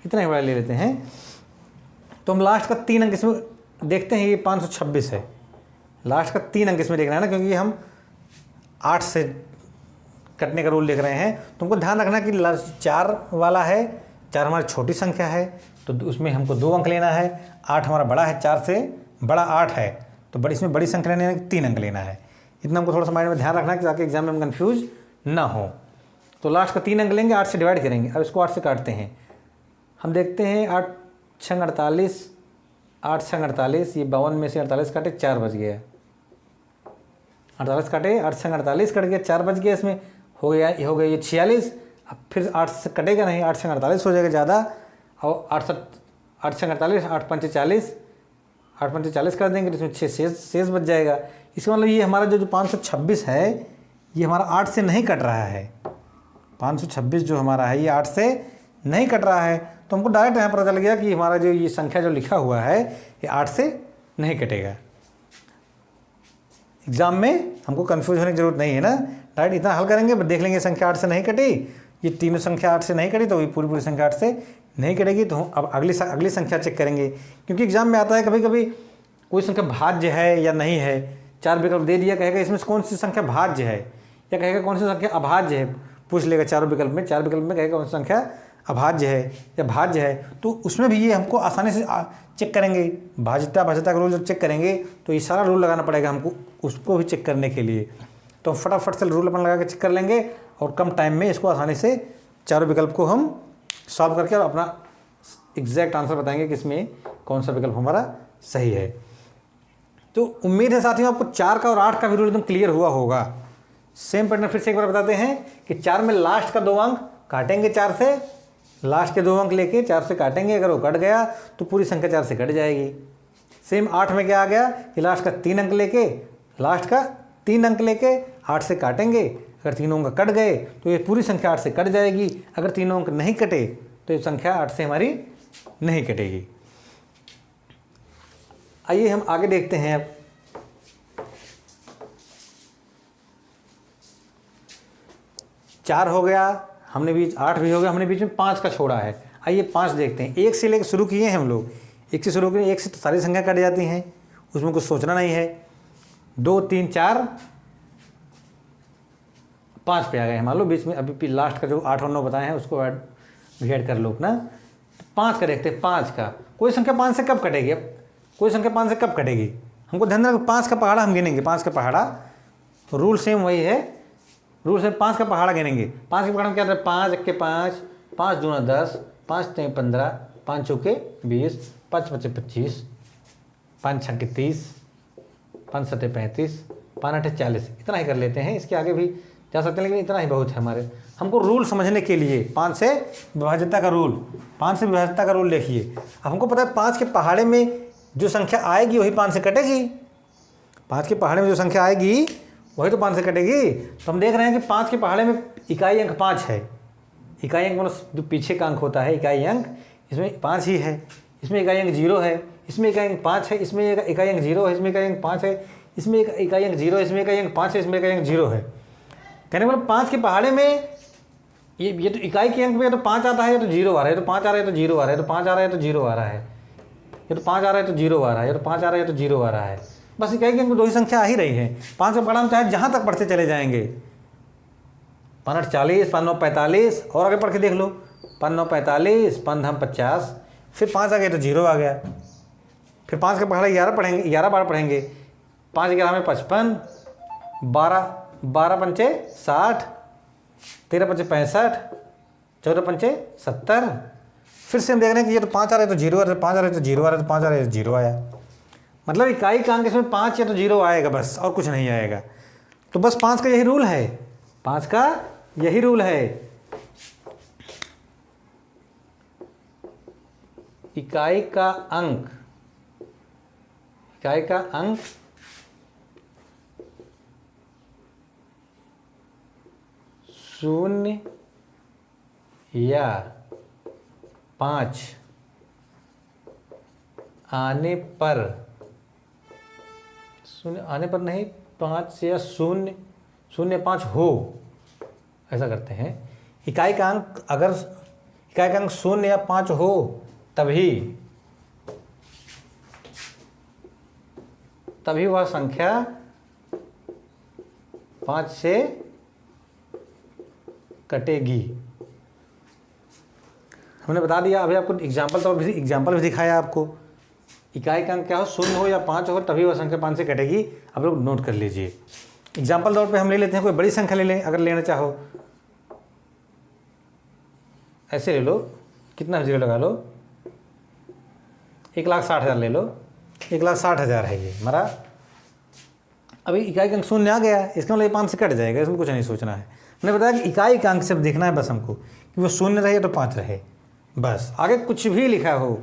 इतना ही बड़ा ले लेते हैं। तो हम लास्ट का 3 अंक इसमें देखते हैं, ये 526 है। लास्ट का 3 अंक इसमें देखना है ना, क्योंकि हम 8 से कटने का रूल देख रहे हैं। तुमको ध्यान रखना कि 4 वाला है, 4 हमारी छोटी संख्या है तो उसमें हमको 2 अंक लेना है। 8 हमारा बड़ा है, 4 से बड़ा 8 है तो इसमें बड़ी संख्या लेने 3 अंक लेना है। इतना हमको थोड़ा सा माइंड में ध्यान रखना है ताकि एग्जाम में हम कन्फ्यूज ना हो। तो लास्ट का 3 अंक लेंगे, 8 से डिवाइड करेंगे। अब इसको 8 से काटते हैं। हम देखते हैं 8 छंग 48, 8 छंग 48, ये 52 में से 48 काटे 4 बच गया। 48 काटे, 8 छंग 48 कट गया, 4 बच गया। इसमें हो गया ये 46। अब फिर 8 से कटेगा नहीं, 8 छंग 48 हो जाएगा ज़्यादा, और 8 छंग 48, 8 पंचे 40, 8 पंचे 40 कर देंगे तो इसमें 6 शेष बच जाएगा। इसका मतलब ये हमारा जो 526 है ये हमारा 8 से नहीं कट रहा है। 526 जो हमारा है ये 8 से नहीं कट रहा है, तो हमको डायरेक्ट यहाँ पता चल गया कि हमारा जो ये संख्या जो लिखा हुआ है ये 8 से नहीं कटेगा। एग्जाम में हमको कंफ्यूज होने की जरूरत नहीं है ना, डायरेक्ट इतना हल करेंगे, देख लेंगे संख्या 8 से नहीं कटी, ये तीनों संख्या 8 से नहीं कटी तो ये पूरी संख्या 8 से नहीं कटेगी। तो हम अब अगली संख्या चेक करेंगे, क्योंकि एग्जाम में आता है कभी कभी कोई संख्या भाज्य है या नहीं है। 4 विकल्प दे दिया, कहेगा इसमें कौन सी संख्या भाज्य है, या कहेगा कौन सी संख्या अभाज्य है, पूछ लेगा 4 विकल्प में कहेगा कौन सी संख्या अभाज्य है या भाज्य है। तो उसमें भी ये हमको आसानी से चेक करेंगे, भाज्यता का रूल जब चेक करेंगे तो ये सारा रूल लगाना पड़ेगा हमको उसको भी चेक करने के लिए। तो फटाफट से रूल अपन लगा के चेक कर लेंगे और कम टाइम में इसको आसानी से 4 विकल्प को हम सॉल्व करके अपना एग्जैक्ट आंसर बताएंगे कि इसमें कौन सा विकल्प हमारा सही है। तो उम्मीद है साथियों आपको 4 का और 8 का भी रूल एकदम क्लियर हुआ होगा। सेम पैटर्न फिर से एक बार बताते हैं कि 4 में लास्ट का 2 अंक काटेंगे 4 से, लास्ट के 2 अंक लेके 4 से काटेंगे, अगर वो कट गया तो पूरी संख्या 4 से कट जाएगी। सेम 8 में क्या आ गया कि लास्ट का 3 अंक लेके, लास्ट का 3 अंक लेके 8 से काटेंगे, अगर तीनों अंक कट गए तो ये पूरी संख्या 8 से कट जाएगी, अगर तीनों अंक नहीं कटे तो ये संख्या 8 से हमारी नहीं कटेगी। आइए हम आगे देखते हैं। अब 4 हो गया, हमने बीच 8 भी हो गया, हमने बीच में 5 का छोड़ा है। आइए 5 देखते हैं। 1 से लेकर शुरू किए हैं हम लोग, 1 से शुरू किए, 1 से तो सारी संख्या कट जाती हैं, उसमें कुछ सोचना नहीं है। 2 3 4 5 पे आ गए, मान लो बीच में अभी लास्ट का जो 8 और 9 बताए हैं उसको भी ऐड कर लो अपना। 5 का देखते हैं। 5 का कोई संख्या 5 से कब कटेगी? अब कोई संख्या 5 से कब कटेगी हमको ध्यान रखना। 5 का पहाड़ा हम गिनेंगे, 5 का पहाड़ा, रूल सेम वही है, रूल से 5 का पहाड़ा गिनेंगे। 5 के पहाड़ा में क्या था? 5 1 के 5, 5 दूना 10, 5 3 15, 5 चौके 20, 5 5 25, 5 6 30, 5 7 35, 5 8 40। इतना ही कर लेते हैं, इसके आगे भी जा सकते हैं लेकिन इतना ही बहुत है हमारे हमको रूल समझने के लिए। 5 से विभाज्यता का रूल, 5 से विभाज्यता का रूल देखिए। अब हमको पता है 5 के पहाड़े में जो संख्या आएगी वही 5 से कटेगी। 5 के पहाड़े में जो संख्या आएगी वही तो 5 से कटेगी। तो हम देख रहे हैं कि 5 के पहाड़े में इकाई अंक 5 है। इकाई अंक मतलब जो पीछे का अंक होता है इकाई अंक, इसमें 5 ही है। इसमें इकाई अंक 0 है, इसमें इकाई अंक 5 है, इसमें इकाई अंक 0 है, इसमें इकाई अंक 5 है, इसमें इकाई अंक 0 है, इसमें इकाई अंक 5 है, इसमें इकाई अंक 0 है। कहने मतलब 5 के पहाड़े में ये तो इकाई के अंक में या तो 5 आता है या तो 0 आ रहा है, तो 5 आ रहा है तो 0 आ रहा है, तो 5 आ रहा है तो 0 आ रहा है, ये तो 5 आ रहा है तो 0 आ रहा है, ये तो 5 आ रहा है तो 0 आ रहा है। बस इकाई के अंक में 2 ही संख्या आ ही रही है। 5 के पहाड़ा में चाहे जहाँ तक पढ़ते चले जाएंगे, 5 8 40, 5 9 45, और आगे पढ़ के देख लो, 5 9 45, 5 10 50, फिर 5 आ गए तो 0 आ गया। फिर 5 के पहाड़ा 11 पढ़ेंगे, 11 बार पढ़ेंगे, 5 11 में 55, 12 पंचे 60, 13 पंचे 65, 14 पंचे 70। फिर से हम देख रहे हैं कि ये तो 5 आ रहा है तो 0 आ रहा है, 5 आ रहा है तो 0 आ रहा है, तो 5 आ रहा है तो 0 आया। मतलब इकाई का अंक इसमें 5 या तो 0 आएगा बस, और कुछ नहीं आएगा। तो बस 5 का यही रूल है, 5 का यही रूल है। इकाई का अंक 0 या 5 आने पर, 0 आने पर नहीं, 5 या 0 0 5 हो, ऐसा करते हैं। इकाई का अंक अगर इकाई का अंक 0 या 5 हो तभी वह संख्या 5 से कटेगी। हमने बता दिया, अभी आपको एग्जाम्पल भी दिखाया आपको। इकाई का अंक क्या हो, 0 हो या 5 हो, तभी वह संख्या 5 से कटेगी। आप लोग नोट कर लीजिए। एग्जाम्पल तौर पे हम ले लेते हैं, कोई बड़ी संख्या ले लें अगर लेना चाहो, ऐसे ले लो, कितना 0 लगा लो, 1,60,000 ले लो, 1,60,000 है ये हमारा। अभी इकाई का अंक 0 आ गया, इसका मतलब 5 से कट जाएगा, इसमें कुछ नहीं सोचना है। मैंने बताया कि इकाई का अंक सिर्फ देखना है बस हमको, कि वो 0 रहे तो 5 रहे, बस। आगे कुछ भी लिखा हो,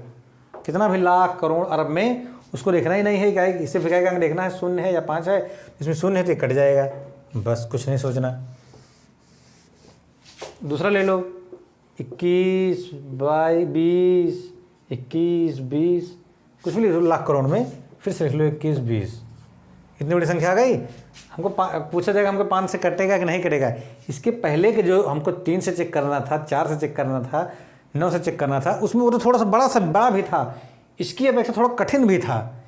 कितना भी लाख करोड़ अरब में, उसको देखना ही नहीं है। इकाई सिर्फ इकाई का अंक देखना है, 0 है या 5 है, इसमें 0 है तो कट जाएगा, बस, कुछ नहीं सोचना। दूसरा ले लो, 21 बाई 20, 21 20, कुछ भी लिख लो लाख करोड़ में, फिर से लिख लो 21 20। इतनी बड़ी संख्या आ गई। हमको पूछा जाएगा हमको 5 से कटेगा कि नहीं कटेगा। इसके पहले के जो हमको 3 से चेक करना था, 4 से चेक करना था, 9 से चेक करना था, उसमें वो तो थोड़ा सा बड़ा भी था, इसकी अपेक्षा थोड़ा कठिन भी था।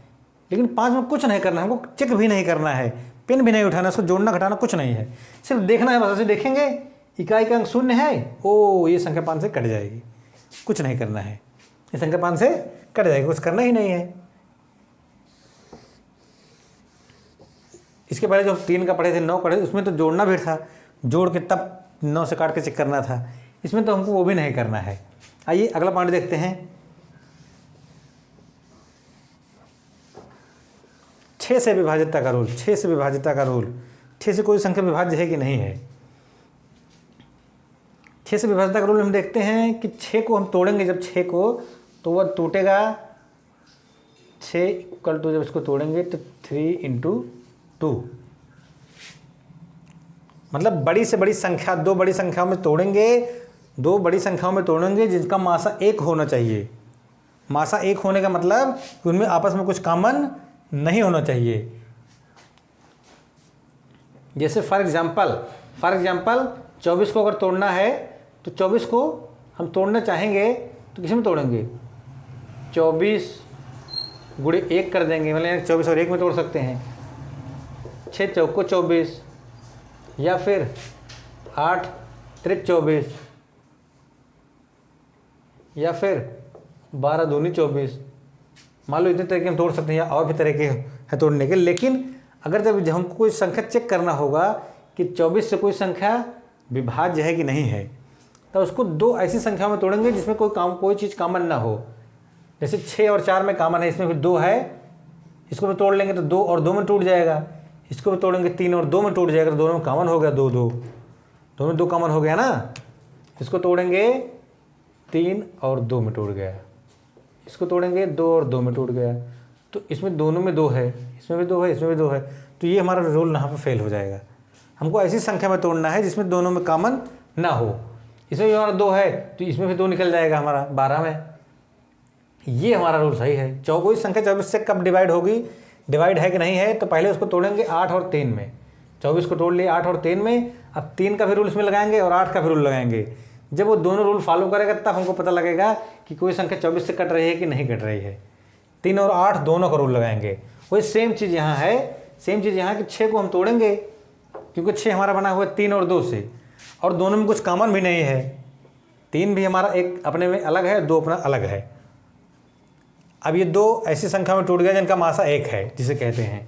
लेकिन 5 में कुछ नहीं करना है, हमको चेक भी नहीं करना है, पेन भी नहीं उठाना, उसको जोड़ना घटाना कुछ नहीं है, सिर्फ देखना है बस। ऐसे देखेंगे इकाई का अंक 0 है, ओ ये संख्या 5 से कट जाएगी, कुछ नहीं करना है, ये संख्या 5 से कट जाएगी, कुछ करना ही नहीं है। इसके पहले जो 3 का पढ़े थे, 9 पढ़े, उसमें तो जोड़ना भी था, जोड़ के तब 9 से काट के चेक करना था, इसमें तो हमको वो भी नहीं करना है। आइए अगला पॉइंट देखते हैं। 6 से विभाज्यता का रूल, 6 से विभाज्यता का रूल, 6 से कोई संख्या विभाज्य है कि नहीं है। 6 से विभाज्यता का रूल हम देखते हैं कि 6 को हम तोड़ेंगे जब 6 को, तो वह टूटेगा 6 इक्वल टू, जब इसको तोड़ेंगे तो 3 × 2, मतलब बड़ी से बड़ी संख्या, दो बड़ी संख्याओं में तोड़ेंगे, दो बड़ी संख्याओं में तोड़ेंगे जिनका मासा 1 होना चाहिए। मासा 1 होने का मतलब कि उनमें आपस में कुछ कॉमन नहीं होना चाहिए। जैसे फॉर एग्जाम्पल 24 को अगर तोड़ना है तो 24 को हम तोड़ना चाहेंगे तो किस में तोड़ेंगे, 24 गुणे 1 कर देंगे, मतलब 24 और 1 में तोड़ सकते हैं। 6 चौको 24, या फिर 8 त्रिक 24, या फिर 12 दूनी 24। मान लो इतने तरीके हम तोड़ सकते हैं, या और भी तरीके हैं तोड़ने के। लेकिन अगर जब हमको कोई संख्या चेक करना होगा कि 24 से कोई संख्या विभाज्य है कि नहीं है, तो उसको दो ऐसी संख्याओं में तोड़ेंगे जिसमें कोई चीज़ कॉमन ना हो। जैसे 6 और 4 में कॉमन है, इसमें भी 2 है, इसको भी तोड़ लेंगे तो 2 और 2 में टूट जाएगा। इसको भी तोड़ेंगे 3 और 2 में टूट जाएगा, तो दोनों में कॉमन हो गया, 2 दोनों में 2 कॉमन हो गया ना। इसको तोड़ेंगे 3 और 2 में टूट गया, इसको तोड़ेंगे 2 और 2 में टूट गया, तो इसमें दोनों में 2 है, इसमें भी 2 है, इसमें भी 2 है, तो ये हमारा रूल यहाँ पर फेल हो जाएगा। हमको ऐसी संख्या में तोड़ना है जिसमें दोनों में कॉमन ना हो। इसमें भी हमारा 2 है तो इसमें भी 2 निकल जाएगा हमारा 12 में। ये हमारा रूल सही है। कोई संख्या 24 से कब डिवाइड होगी, डिवाइड है कि नहीं है, तो पहले उसको तोड़ेंगे 8 और 3 में। 24 को तोड़ लिए 8 और 3 में, अब 3 का भी रूल इसमें लगाएंगे और 8 का भी रूल लगाएंगे। जब वो दोनों रूल फॉलो करेगा तब हमको पता लगेगा कि कोई संख्या 24 से कट रही है कि नहीं कट रही है। 3 और 8 दोनों का रूल लगाएंगे। वही सेम चीज़ यहाँ है, सेम चीज़ यहाँ कि 6 को हम तोड़ेंगे क्योंकि 6 हमारा बना हुआ है 3 और 2 से, और दोनों में कुछ कॉमन भी नहीं है। 3 भी हमारा एक अपने में अलग है, 2 अपना अलग है। अब ये 2 ऐसी संख्या में टूट गया जिनका मासा 1 है, जिसे कहते हैं।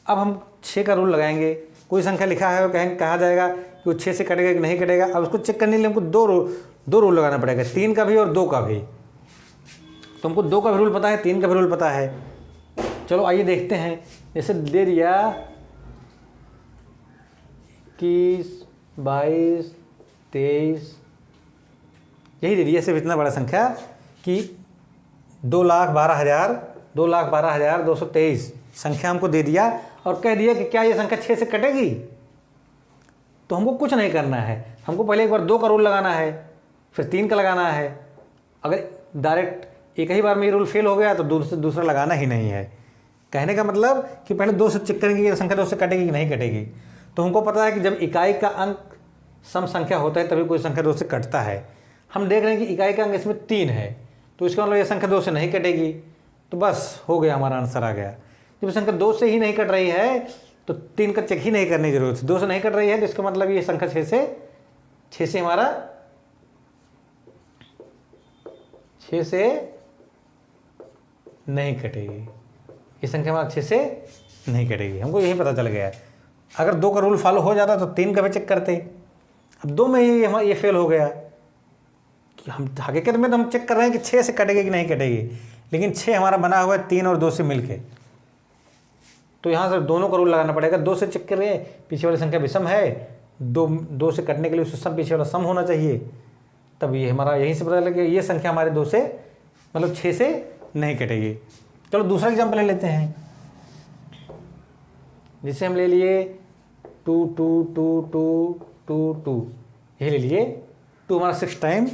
अब हम 6 का रूल लगाएंगे। कोई संख्या लिखा है, वो कहा जाएगा कि वो 6 से कटेगा कि नहीं कटेगा। अब उसको चेक करने के लिए हमको दो रूल लगाना पड़ेगा, 3 का भी और 2 का भी। तो हमको 2 का भी रूल पता है, 3 का भी रूल पता है। चलो आइए देखते हैं। जैसे दे दिया 21, 22, 23, यही दे दिया, सिर्फ इतना बड़ा संख्या कि 2,12,223 संख्या हमको दे दिया और कह दिया कि क्या ये संख्या 6 से कटेगी। तो हमको कुछ नहीं करना है, हमको पहले एक बार 2 का रूल लगाना है, फिर 3 का लगाना है। अगर डायरेक्ट एक ही बार में ये रूल फेल हो गया तो दूसरा लगाना ही नहीं है। कहने का मतलब कि पहले 2 से चेक करेंगे कि संख्या 2 से कटेगी कि नहीं कटेगी। तो हमको पता है कि जब इकाई का अंक सम संख्या होता है तभी कोई संख्या 2 से कटता है। हम देख रहे हैं कि इकाई का अंक इसमें 3 है, तो इसका मतलब ये संख्या 2 से नहीं कटेगी। तो बस हो गया, हमारा आंसर आ गया। जब संख्या 2 से ही नहीं कट रही है तो 3 का चेक ही नहीं करने की जरूरत है। 2 से नहीं कट रही है तो इसका मतलब ये संख्या 6 से हमारा 6 से नहीं कटेगी। ये संख्या हमारा 6 से नहीं कटेगी, हमको यही पता चल गया है। अगर 2 का रूल फॉलो हो जाता तो 3 का भी चेक करते। अब 2 में ही हमारा ये फेल हो गया कि हम हकीकत में तो हम चेक कर रहे हैं कि 6 से कटेगी कि नहीं कटेगी, लेकिन 6 हमारा बना हुआ है 3 और 2 से मिलके। तो यहाँ से दोनों का रूल लगाना पड़ेगा। 2 से चेक कर रहे हैं, पीछे वाली संख्या विषम है, 2 से कटने के लिए उससे पीछे वाला सम होना चाहिए। तब ये हमारा यहीं से पता लगे ये संख्या हमारे 2 से मतलब 6 से नहीं कटेगी। चलो दूसरा एग्जाम्पल ले लेते हैं। जिसे हम ले लिए 2 2 2 2 2 2, यही ले लिए। 2 हमारा 6 टाइम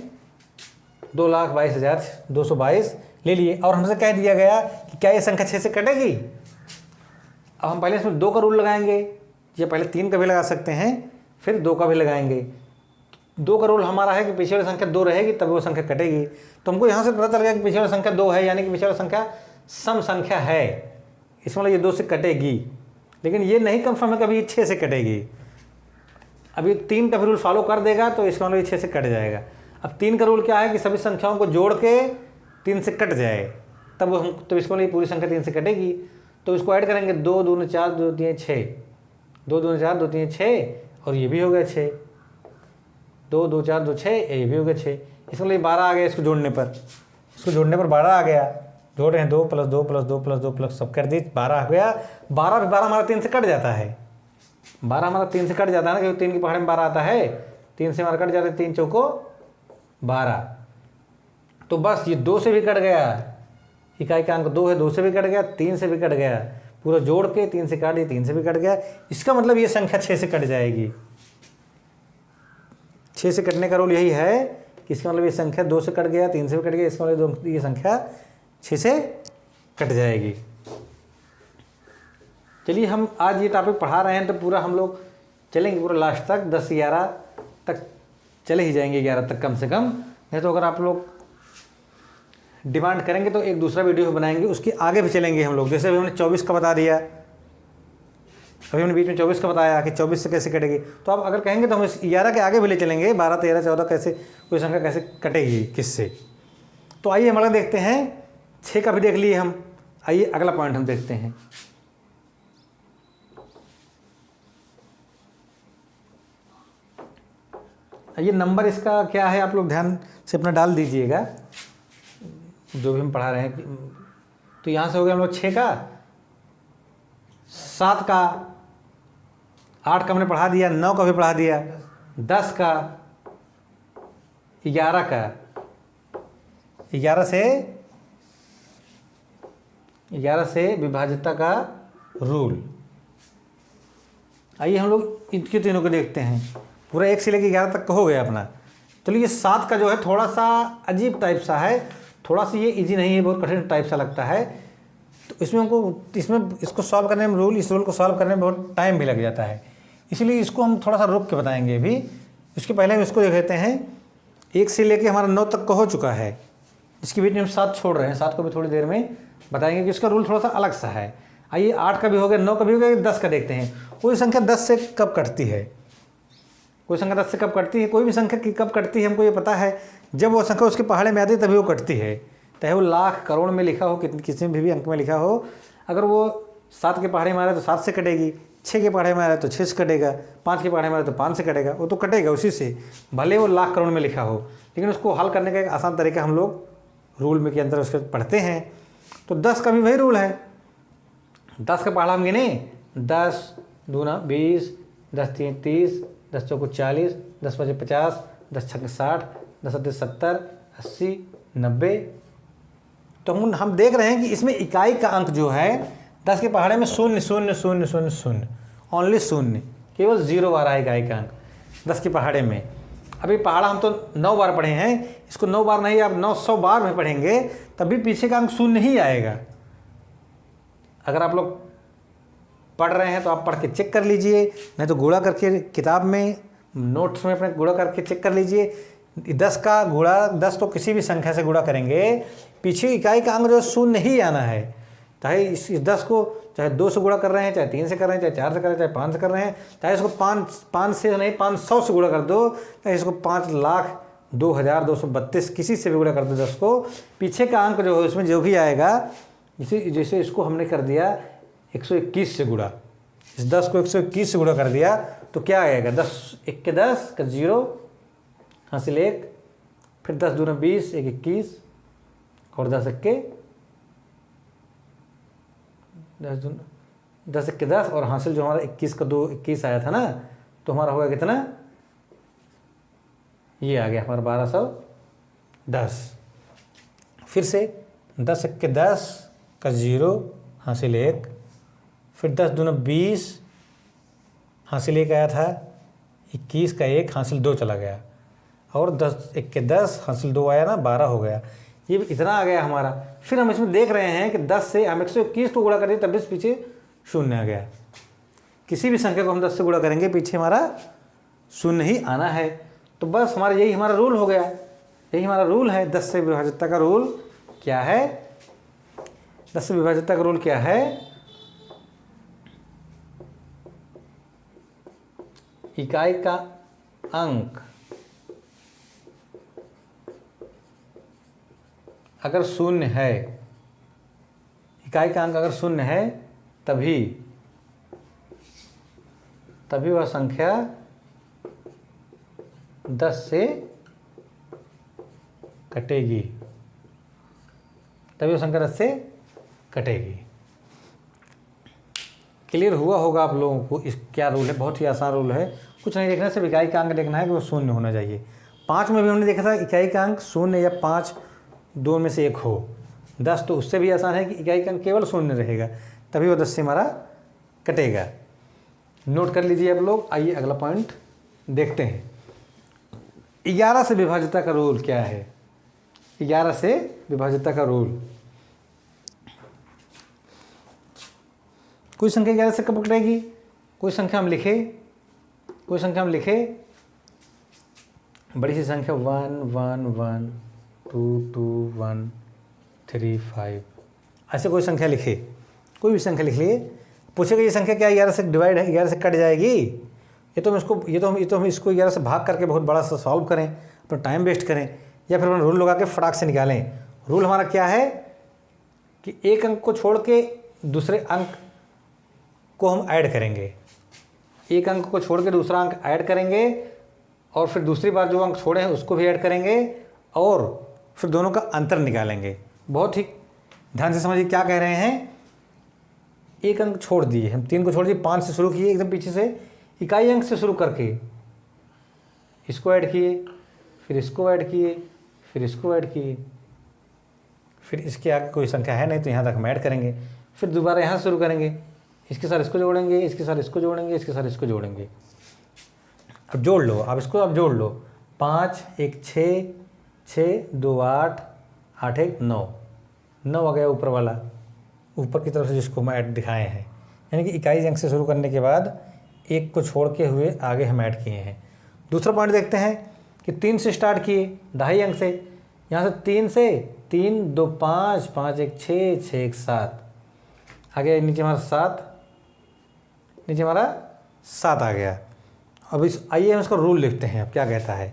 2,22,222 ले लिए और हमसे कह दिया गया कि क्या ये संख्या 6 से कटेगी। अब हम पहले इसमें 2 का रूल लगाएंगे, या पहले 3 का भी लगा सकते हैं, फिर 2 का भी लगाएंगे। 2 का रूल हमारा है कि पीछे वाली संख्या 2 रहेगी तभी वो संख्या कटेगी। तो हमको यहाँ से पता चल गया कि पीछे वाली संख्या 2 है, यानी कि पीछे वाली संख्या सम संख्या है। इसमें ये 2 से कटेगी, लेकिन ये नहीं कंफर्म है कभी ये 6 से कटेगी। अभी 3 का भी रूल फॉलो कर देगा तो इसका मतलब ये 6 से कट जाएगा। अब 3 का रूल क्या है कि सभी संख्याओं को जोड़ के 3 से कट जाए, तब इसको लिए पूरी संख्या 3 से कटेगी। तो इसको ऐड करेंगे 2 दूनी 4 2 3 6, 2 दूनी 4 2 3 6, और ये भी हो गया 6, 2 2 4 2 6, ये भी हो गया 6। इसको लिए 12 आ गया। इसको जोड़ने पर 12 आ गया। जोड़ रहे हैं 2 + 2 + 2 + 2 प्लस सब कर दी 12 हो गया। 12 हमारा 3 से कट जाता है, 12 हमारा 3 से कट जाता है ना, क्योंकि 3 की पहाड़े में 12 आता है, 3 से हमारा कट जाता है, 3 चौको 12। तो बस ये 2 से भी कट गया, इकाई का अंक 2 है, 2 से भी कट गया, 3 से भी कट गया, पूरा जोड़ के 3 से काट दिया, 3 से भी कट गया। इसका मतलब ये संख्या 6 से कट जाएगी। 6 से कटने का रूल यही है कि इसका मतलब ये संख्या 2 से कट गया, 3 से भी कट गया, इसका मतलब ये संख्या 6 से कट जाएगी। चलिए हम आज ये टॉपिक पढ़ा रहे हैं तो पूरा हम लोग चलेंगे पूरा लास्ट तक, 10-11 तक चले ही जाएंगे, 11 तक कम से कम। नहीं तो अगर आप लोग डिमांड करेंगे तो एक दूसरा वीडियो बनाएंगे, उसके आगे भी चलेंगे हम लोग। जैसे अभी हमने 24 का बता दिया, अभी हमने बीच में 24 का बताया कि 24 से कैसे कटेगी, तो आप अगर कहेंगे तो हम इस 11 के आगे भी ले चलेंगे, 12, 13, 14 कैसे कोई संख्या कैसे कटेगी किससे। तो आइए हम अगला देखते हैं, 6 का भी देख लिए हम। आइए अगला पॉइंट हम देखते हैं। ये नंबर इसका क्या है आप लोग ध्यान से अपना डाल दीजिएगा, जो भी हम पढ़ा रहे हैं। तो यहाँ से हो गया हम लोग 6 का, 7 का, 8 का हमने पढ़ा दिया, 9 का भी पढ़ा दिया, 10 का, 11 का, 11 से विभाज्यता का रूल। आइए हम लोग इनके तीनों को देखते हैं। पूरा 1 से लेकर 11 तक का हो गया अपना। चलिए ये 7 का जो है थोड़ा सा अजीब टाइप सा है, थोड़ा सा ये इजी नहीं है, बहुत कठिन टाइप सा लगता है। तो इसमें इसको सॉल्व करने में इस रूल को सॉल्व करने में बहुत टाइम भी लग जाता है, इसलिए इसको हम थोड़ा सा रुक के बताएंगे अभी। इसके पहले हम इसको देख लेते हैं। 1 से लेके हमारा 9 तक का हो चुका है, इसके बीच में हम 7 छोड़ रहे हैं, 7 को भी थोड़ी देर में बताएंगे कि इसका रूल थोड़ा सा अलग सा है। आइए 8 का भी हो गया, 9 का भी हो गया, 10 का देखते हैं। कोई संख्या 10 से कब कटती है, कोई संख्या 10 से कब कटती है, कोई भी संख्या की कब कटती है हमको ये पता है। जब वो संख्या उसके पहाड़े में आती है तभी वो कटती है, चाहे वो लाख करोड़ में लिखा हो, किसी भी अंक में लिखा हो। अगर वो 7 के पहाड़े में आ रहा है तो 7 से कटेगी, 6 के पहाड़े में आ रहा है तो 6 से कटेगा, 5 के पहाड़े में आ रहा है तो 5 से कटेगा, वो तो कटेगा उसी से, भले वो लाख करोड़ में लिखा हो। लेकिन उसको हल करने का एक आसान तरीका हम लोग रूल में के अंदर उसके पढ़ते हैं। तो 10 का भी वही रूल है। 10 का पहाड़ा हम गिने, 10 दूना 20, 10 तीन 30, 10 चौको 40, 10 पचे 50, 10 छक्के 60, 10 सत्ते 70, 80, 90। तो हम देख रहे हैं कि इसमें इकाई का अंक जो है 10 के पहाड़े में 0 0 0 0 0, ओनली 0, केवल 0 बार आएगा इकाई का अंक 10 के पहाड़े में। अभी पहाड़ा हम तो 9 बार पढ़े हैं, इसको 9 बार नहीं, आप 900 बार में पढ़ेंगे तब भी पीछे का अंक 0 ही आएगा। अगर आप लोग पढ़ रहे हैं तो आप पढ़ के चेक कर लीजिए, नहीं तो गुणा करके किताब में नोट्स में अपने गुणा करके चेक कर लीजिए। 10 का गुणा, 10 तो किसी भी संख्या से गुणा करेंगे, पीछे इकाई का अंक जो 0 ही आना है। चाहे इस 10 को चाहे 2 से गुणा कर रहे हैं, चाहे 3 से कर रहे हैं, चाहे 4 से कर रहे हैं, चाहे 5 से कर रहे हैं, चाहे इसको 5 से नहीं 500 से गुणा कर दो, चाहे इसको 5,02,232 किसी से भी गुणा कर दो 10 को, पीछे का अंक जो है उसमें जो भी आएगा, जैसे इसको हमने कर दिया 121 से गुणा, इस 10 को 121 से गुणा कर दिया तो क्या आएगा, 10 1 के 10 का 0 हासिल 1, फिर 10 दूना 20, 1 21 और 10 1 के 10 और हासिल जो हमारा 21 का 2 21 आया था ना, तो हमारा होगा कितना, ये आ गया हमारा 1210। फिर से 10 1 के 10 का 0 हासिल 1, फिर 10 दूना 20 हासिल 1 आया था, 21 का 1 हासिल 2 चला गया, और 10 1 के 10 हासिल 2 आया ना, 12 हो गया। ये इतना आ गया हमारा। फिर हम इसमें देख रहे हैं कि 10 से हम 121 को गुणा करें तब भी पीछे 0 आ गया। किसी भी संख्या को हम 10 से गुणा करेंगे पीछे हमारा 0 ही आना है। तो बस यही हमारा रूल हो गया, यही हमारा रूल है। 10 से विभाज्यता का रूल क्या है, 10 से विभाज्यता का रूल क्या है, इकाई का अंक अगर 0 है, इकाई का अंक अगर 0 है तभी वह संख्या 10 से कटेगी, तभी वो संख्या 10 से कटेगी। क्लियर हुआ होगा आप लोगों को इस क्या रूल है, बहुत ही आसान रूल है, कुछ नहीं देखना, सिर्फ इकाई का अंक देखना है कि वो शून्य होना चाहिए। 5 में भी हमने देखा था इकाई का अंक शून्य या 5 दो में से एक हो। 10 तो उससे भी आसान है कि इकाई का अंक केवल शून्य रहेगा, तभी वो 10 से हमारा कटेगा। नोट कर लीजिए आप लोग। आइए अगला पॉइंट देखते हैं। 11 से विभाज्यता का रूल क्या है? 11 से विभाज्यता का रूल, कोई संख्या 11 से कब कटेगी? कोई संख्या हम लिखे, बड़ी सी संख्या 1 1 1 2 2 1 3 5, ऐसे कोई संख्या लिखे, कोई भी संख्या लिख लिए। पूछेगा ये संख्या क्या 11 से डिवाइड है, 11 से कट जाएगी? ये तो हम इसको 11 से भाग करके बहुत बड़ा सा सॉल्व करें, अपना टाइम वेस्ट करें, या फिर रूल लगा के फटाक से निकालें। रूल हमारा क्या है कि एक अंक को छोड़ के दूसरे अंक को हम ऐड करेंगे, एक अंक को छोड़ के दूसरा अंक ऐड करेंगे, और फिर दूसरी बार जो अंक छोड़े हैं उसको भी ऐड करेंगे, और फिर दोनों का अंतर निकालेंगे। बहुत ही ध्यान से समझिए क्या कह रहे हैं। एक अंक छोड़ दिए, हम 3 को छोड़ दिए, 5 से शुरू किए एकदम पीछे से, इकाई अंक से शुरू करके इसको ऐड किए, फिर इसको ऐड किए, फिर इसको ऐड किए, फिर इसके आगे कोई संख्या है नहीं तो यहाँ तक हम ऐड करेंगे, फिर दोबारा यहाँ से शुरू करेंगे, इसके साथ इसको जोड़ेंगे, इसके साथ इसको जोड़ेंगे, इसके साथ इसको जोड़ेंगे। अब जोड़ लो, अब इसको अब जोड़ लो। 5 1 6 6 2 8 8 1 9, 9 आ गया ऊपर वाला, ऊपर की तरफ से जिसको हम ऐड दिखाए हैं, यानी कि इकाई अंक से शुरू करने के बाद एक को छोड़ के हुए आगे हम ऐड किए हैं। दूसरा पॉइंट देखते हैं कि 3 से स्टार्ट किए, 2.5 अंक से, यहाँ से 3 2 5 5 1 6 6 1 7, आगे नीचे हमारा 7, नीचे हमारा 7 आ गया। अब आइए हम इसका रूल लिखते हैं। अब क्या कहता है,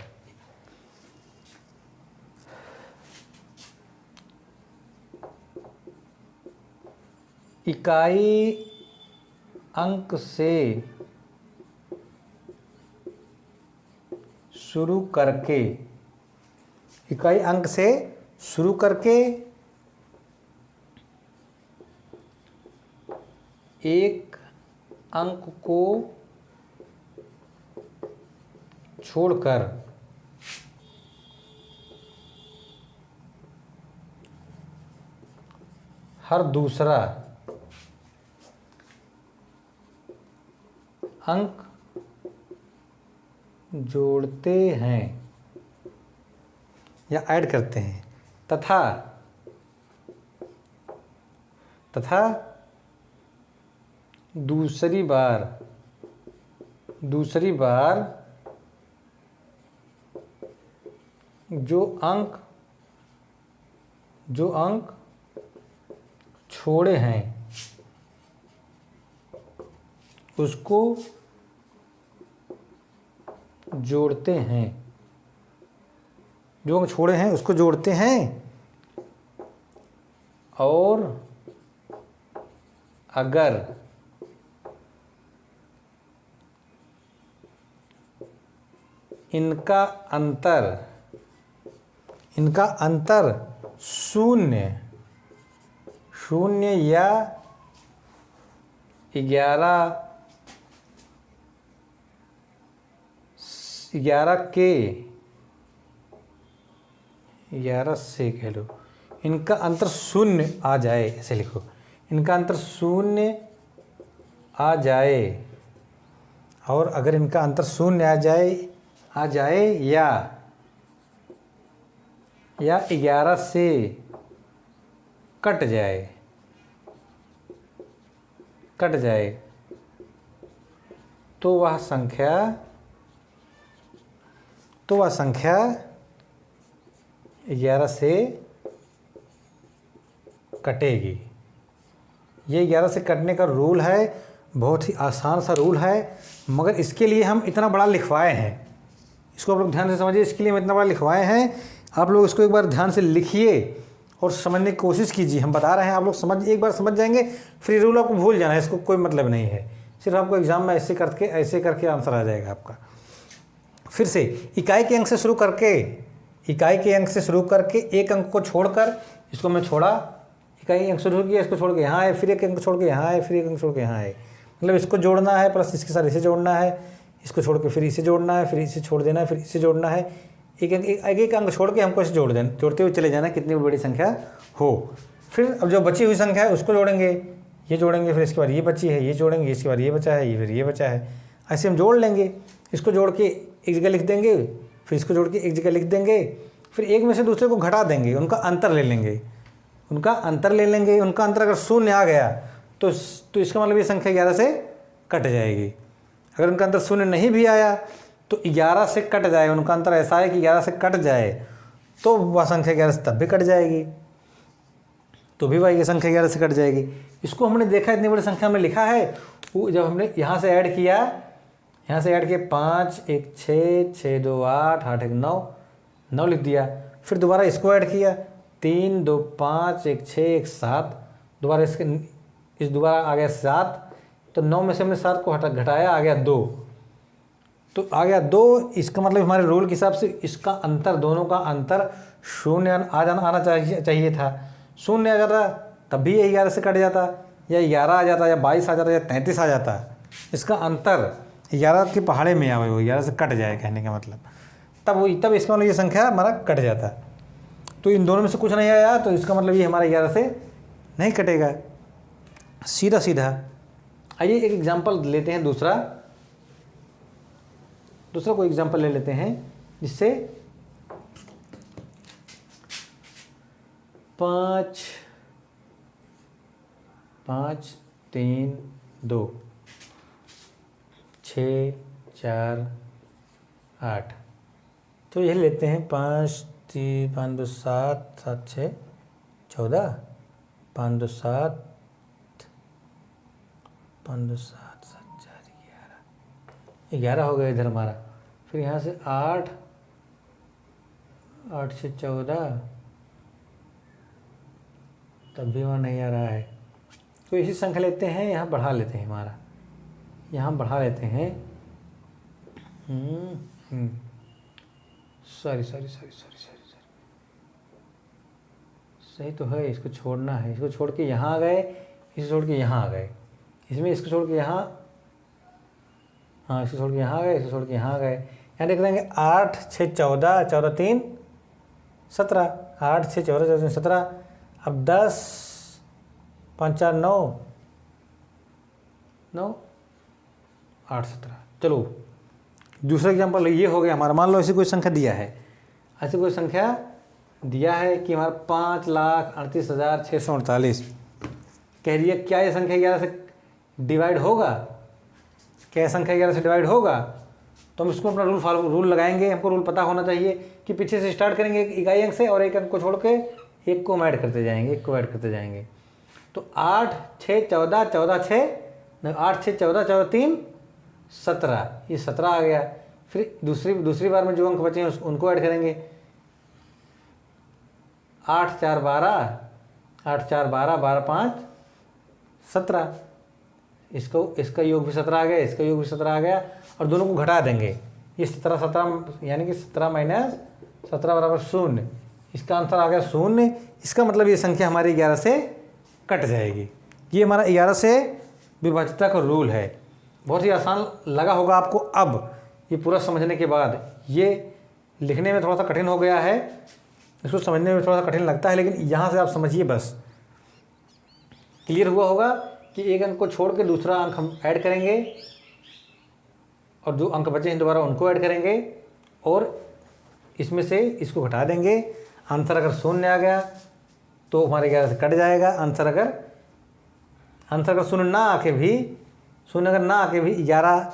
इकाई अंक से शुरू करके, इकाई अंक से शुरू करके एक अंक को छोड़कर हर दूसरा अंक जोड़ते हैं या ऐड करते हैं, तथा दूसरी बार जो अंक छोड़े हैं उसको जोड़ते हैं, जो अंक छोड़े हैं उसको जोड़ते हैं, और अगर इनका अंतर शून्य या 11 से कह लो, इनका अंतर शून्य आ जाए, ऐसे लिखो, इनका अंतर शून्य आ जाए, और अगर इनका अंतर शून्य आ जाए या 11 से कट जाए तो वह संख्या 11 से कटेगी। ये 11 से कटने का रूल है, बहुत ही आसान सा रूल है, मगर इसके लिए हम इतना बड़ा लिखवाए हैं। इसको आप लोग ध्यान से समझिए, इसके लिए हम इतना बड़ा लिखवाए हैं। आप लोग इसको एक बार ध्यान से लिखिए और समझने की कोशिश कीजिए। हम बता रहे हैं, आप लोग एक बार समझ जाएंगे, फिर रूल आपको भूल जाना है, इसको कोई मतलब नहीं है। सिर्फ आपको एग्जाम में ऐसे करके आंसर आ जाएगा आपका। फिर से इकाई के अंक से शुरू करके एक अंक को छोड़कर, इसको मैं छोड़ा, इकाई अंक शुरू किया, इसको छोड़ के यहाँ है, फिर एक अंक छोड़ के यहाँ है, फिर एक अंक छोड़ के यहाँ है, मतलब इसको जोड़ना है प्लस इसके साथ इसे जोड़ना है, इसको छोड़ के फिर इसे जोड़ना है, फिर इसे छोड़ देना है, फिर इसे जोड़ना है, एक अंक छोड़ के हमको इसे जोड़ते हुए चले जाना कितनी भी बड़ी संख्या हो। फिर अब जो बची हुई संख्या है उसको जोड़ेंगे, ये जोड़ेंगे, फिर इसके बाद ये बची है, ये जोड़ेंगे, इसके बाद ये बचा है, ये फिर ये बचा है, ऐसे हम जोड़ लेंगे। इसको जोड़ के एक जगह लिख देंगे, फिर इसको जोड़ के एक जगह लिख देंगे, फिर एक में से दूसरे को घटा देंगे, उनका अंतर ले लेंगे, उनका अंतर अगर शून्य आ गया तो इसका मतलब ये संख्या 11 से कट जाएगी। अगर उनका अंतर शून्य नहीं भी आया तो 11 से कट जाए, उनका अंतर ऐसा है कि 11 से कट जाए तो वह संख्या 11 से तब भी कट जाएगी, तो भी वह ये संख्या 11 से कट जाएगी। इसको हमने देखा इतनी बड़ी संख्या में लिखा है, वो जब हमने यहाँ से ऐड किया, 5 1 6 6 2 8 8 1 9 9 लिख दिया, फिर दोबारा इसको ऐड किया 3 2 5 1 6 1 7, दोबारा दोबारा आ गया 7, तो 9 में से हमने 7 को घटाया, आ गया 2, तो आ गया 2। इसका मतलब हमारे रूल के हिसाब से इसका अंतर, दोनों का अंतर शून्य आना चाहिए था। शून्य आ जाता तब भी ये 11 से कट जाता, या 11 आ जाता, या 22 आ जाता, या 33 आ जाता। इसका अंतर 11 के पहाड़े में आवे, वो 11 से कट जाए कहने का मतलब, तब इसका मतलब ये संख्या हमारा कट जाता। तो इन दोनों में से कुछ नहीं आया तो इसका मतलब ये हमारा 11 से नहीं कटेगा, सीधा सीधा। आइए एक एग्जाम्पल लेते हैं, दूसरा कोई एग्जाम्पल ले लेते हैं जिससे 5 5 3 2 6 4 8, तो यही लेते हैं 5 3 5 2 7 7 6 14 5 2 7 5 2 7 7 4 11 हो गया इधर हमारा। फिर यहाँ से 8 8 से 14, तब भी वहाँ नहीं आ रहा है, तो इसी संख्या लेते हैं, यहाँ बढ़ा लेते हैं, हमारा यहाँ बढ़ा लेते हैं। सॉरी सही तो है, इसको छोड़ना है, इसको छोड़ के यहाँ आ गए, इसको छोड़ के यहाँ आ गए, इसमें इसको छोड़ के यहाँ, हाँ इसको छोड़ के यहाँ आ गए, इसको छोड़ के यहाँ आ गए। यहाँ देख लेंगे 8 6 14 14 3 17, 8 6 14 14 3 17, अब 10 5 4 9 9 8 17। चलो दूसरा एग्जाम्पल ये हो गया हमारा। मान लो ऐसी कोई संख्या दिया है, ऐसी कोई संख्या दिया है कि हमारा 5,38,648 कह दिया, क्या ये संख्या 11 से डिवाइड होगा? क्या संख्या 11 से डिवाइड होगा? तो हम इसको अपना रूल लगाएंगे। हमको रूल पता होना चाहिए कि पीछे से स्टार्ट करेंगे एक इकाई अंक से, और एक अंक को छोड़ के एक को हम ऐड करते जाएंगे, तो 8 6 14 14 6 8 6 14 14 3 17, ये 17 आ गया। फिर दूसरी बार में जो अंक बचे हैं उनको ऐड करेंगे, 8 4 12 8 4 12 12 5 17, इसका योग भी 17 आ गया, इसका योग भी 17 आ गया, और दोनों को घटा देंगे। ये 17 यानी कि 17 माइनस 17 बराबर 0, इसका आंसर आ गया 0। इसका मतलब ये संख्या हमारी 11 से कट जाएगी। ये हमारा 11 से विभाज्यता का रूल है। बहुत ही आसान लगा होगा आपको अब ये पूरा समझने के बाद। ये लिखने में थोड़ा सा कठिन हो गया है, इसको समझने में थोड़ा सा कठिन लगता है, लेकिन यहाँ से आप समझिए बस, क्लियर हुआ होगा कि एक अंक को छोड़ के दूसरा अंक हम ऐड करेंगे, और जो अंक बचे हैं दोबारा उनको ऐड करेंगे, और इसमें से इसको घटा देंगे। आंसर अगर 0 आ गया तो हमारे 11 से कट जाएगा। आंसर अगर 0 ना आके भी 11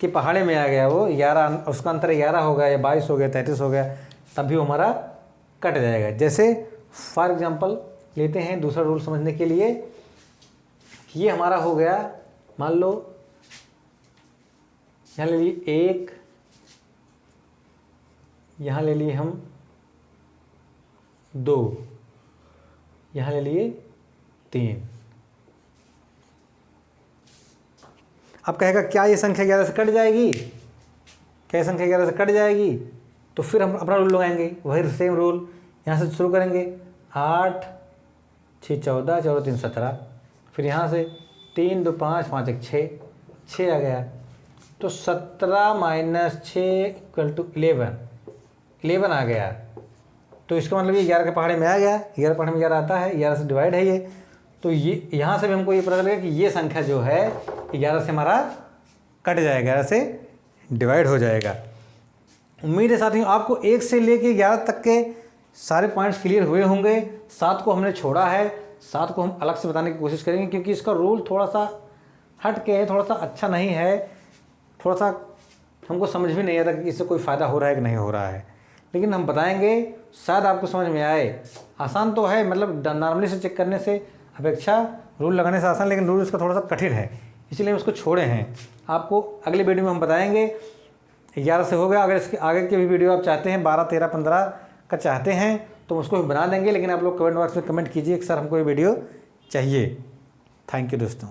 के पहाड़े में आ गया, वो 11 उसका अंतर 11 हो गया, या 22 हो गया, 33 हो गया, तब भी हमारा कट जाएगा। जैसे फॉर एग्जांपल लेते हैं दूसरा रूल समझने के लिए, ये हमारा हो गया, मान लो यहाँ ले लिए 1, यहाँ ले लिए हम 2, यहाँ ले लिए 3। अब कहेगा क्या ये संख्या 11 से कट जाएगी? क्या ये संख्या 11 से कट जाएगी? तो फिर हम अपना रूल लगाएंगे, वही सेम रूल। यहाँ से शुरू करेंगे, 8 6 14, 14 3 17, फिर यहाँ से 3 2 5 5 1 6, 6 आ गया। तो 17 - 6 = 11 आ गया। तो इसका मतलब ये 11 के पहाड़े में आ गया, 11 पहाड़े में 11 आता है, 11 से डिवाइड है ये। तो ये यहाँ से भी हमको ये पता चलेगा कि ये संख्या जो है 11 से हमारा कट जाएगा, 11 से डिवाइड हो जाएगा। उम्मीद है साथियों आपको 1 से लेके 11 तक के सारे पॉइंट्स क्लियर हुए होंगे। 7 को हमने छोड़ा है, 7 को हम अलग से बताने की कोशिश करेंगे क्योंकि इसका रूल थोड़ा सा हट के है, थोड़ा सा अच्छा नहीं है, थोड़ा सा हमको समझ भी नहीं आता कि इससे कोई फ़ायदा हो रहा है कि नहीं हो रहा है, लेकिन हम बताएंगे, शायद आपको समझ में आए। आसान तो है, मतलब नॉर्मली से चेक करने से अपेक्षा रूल लगाने से आसान, लेकिन रूल इसका थोड़ा सा कठिन है, इसलिए हम उसको छोड़े हैं। आपको अगले वीडियो में हम बताएंगे। 11 से हो गया। अगर इसके आगे के भी वीडियो आप चाहते हैं, 12 13 15 का चाहते हैं तो उसको भी बना देंगे, लेकिन आप लोग कमेंट बॉक्स में कमेंट कीजिए कि सर हमको ये वीडियो चाहिए। थैंक यू दोस्तों।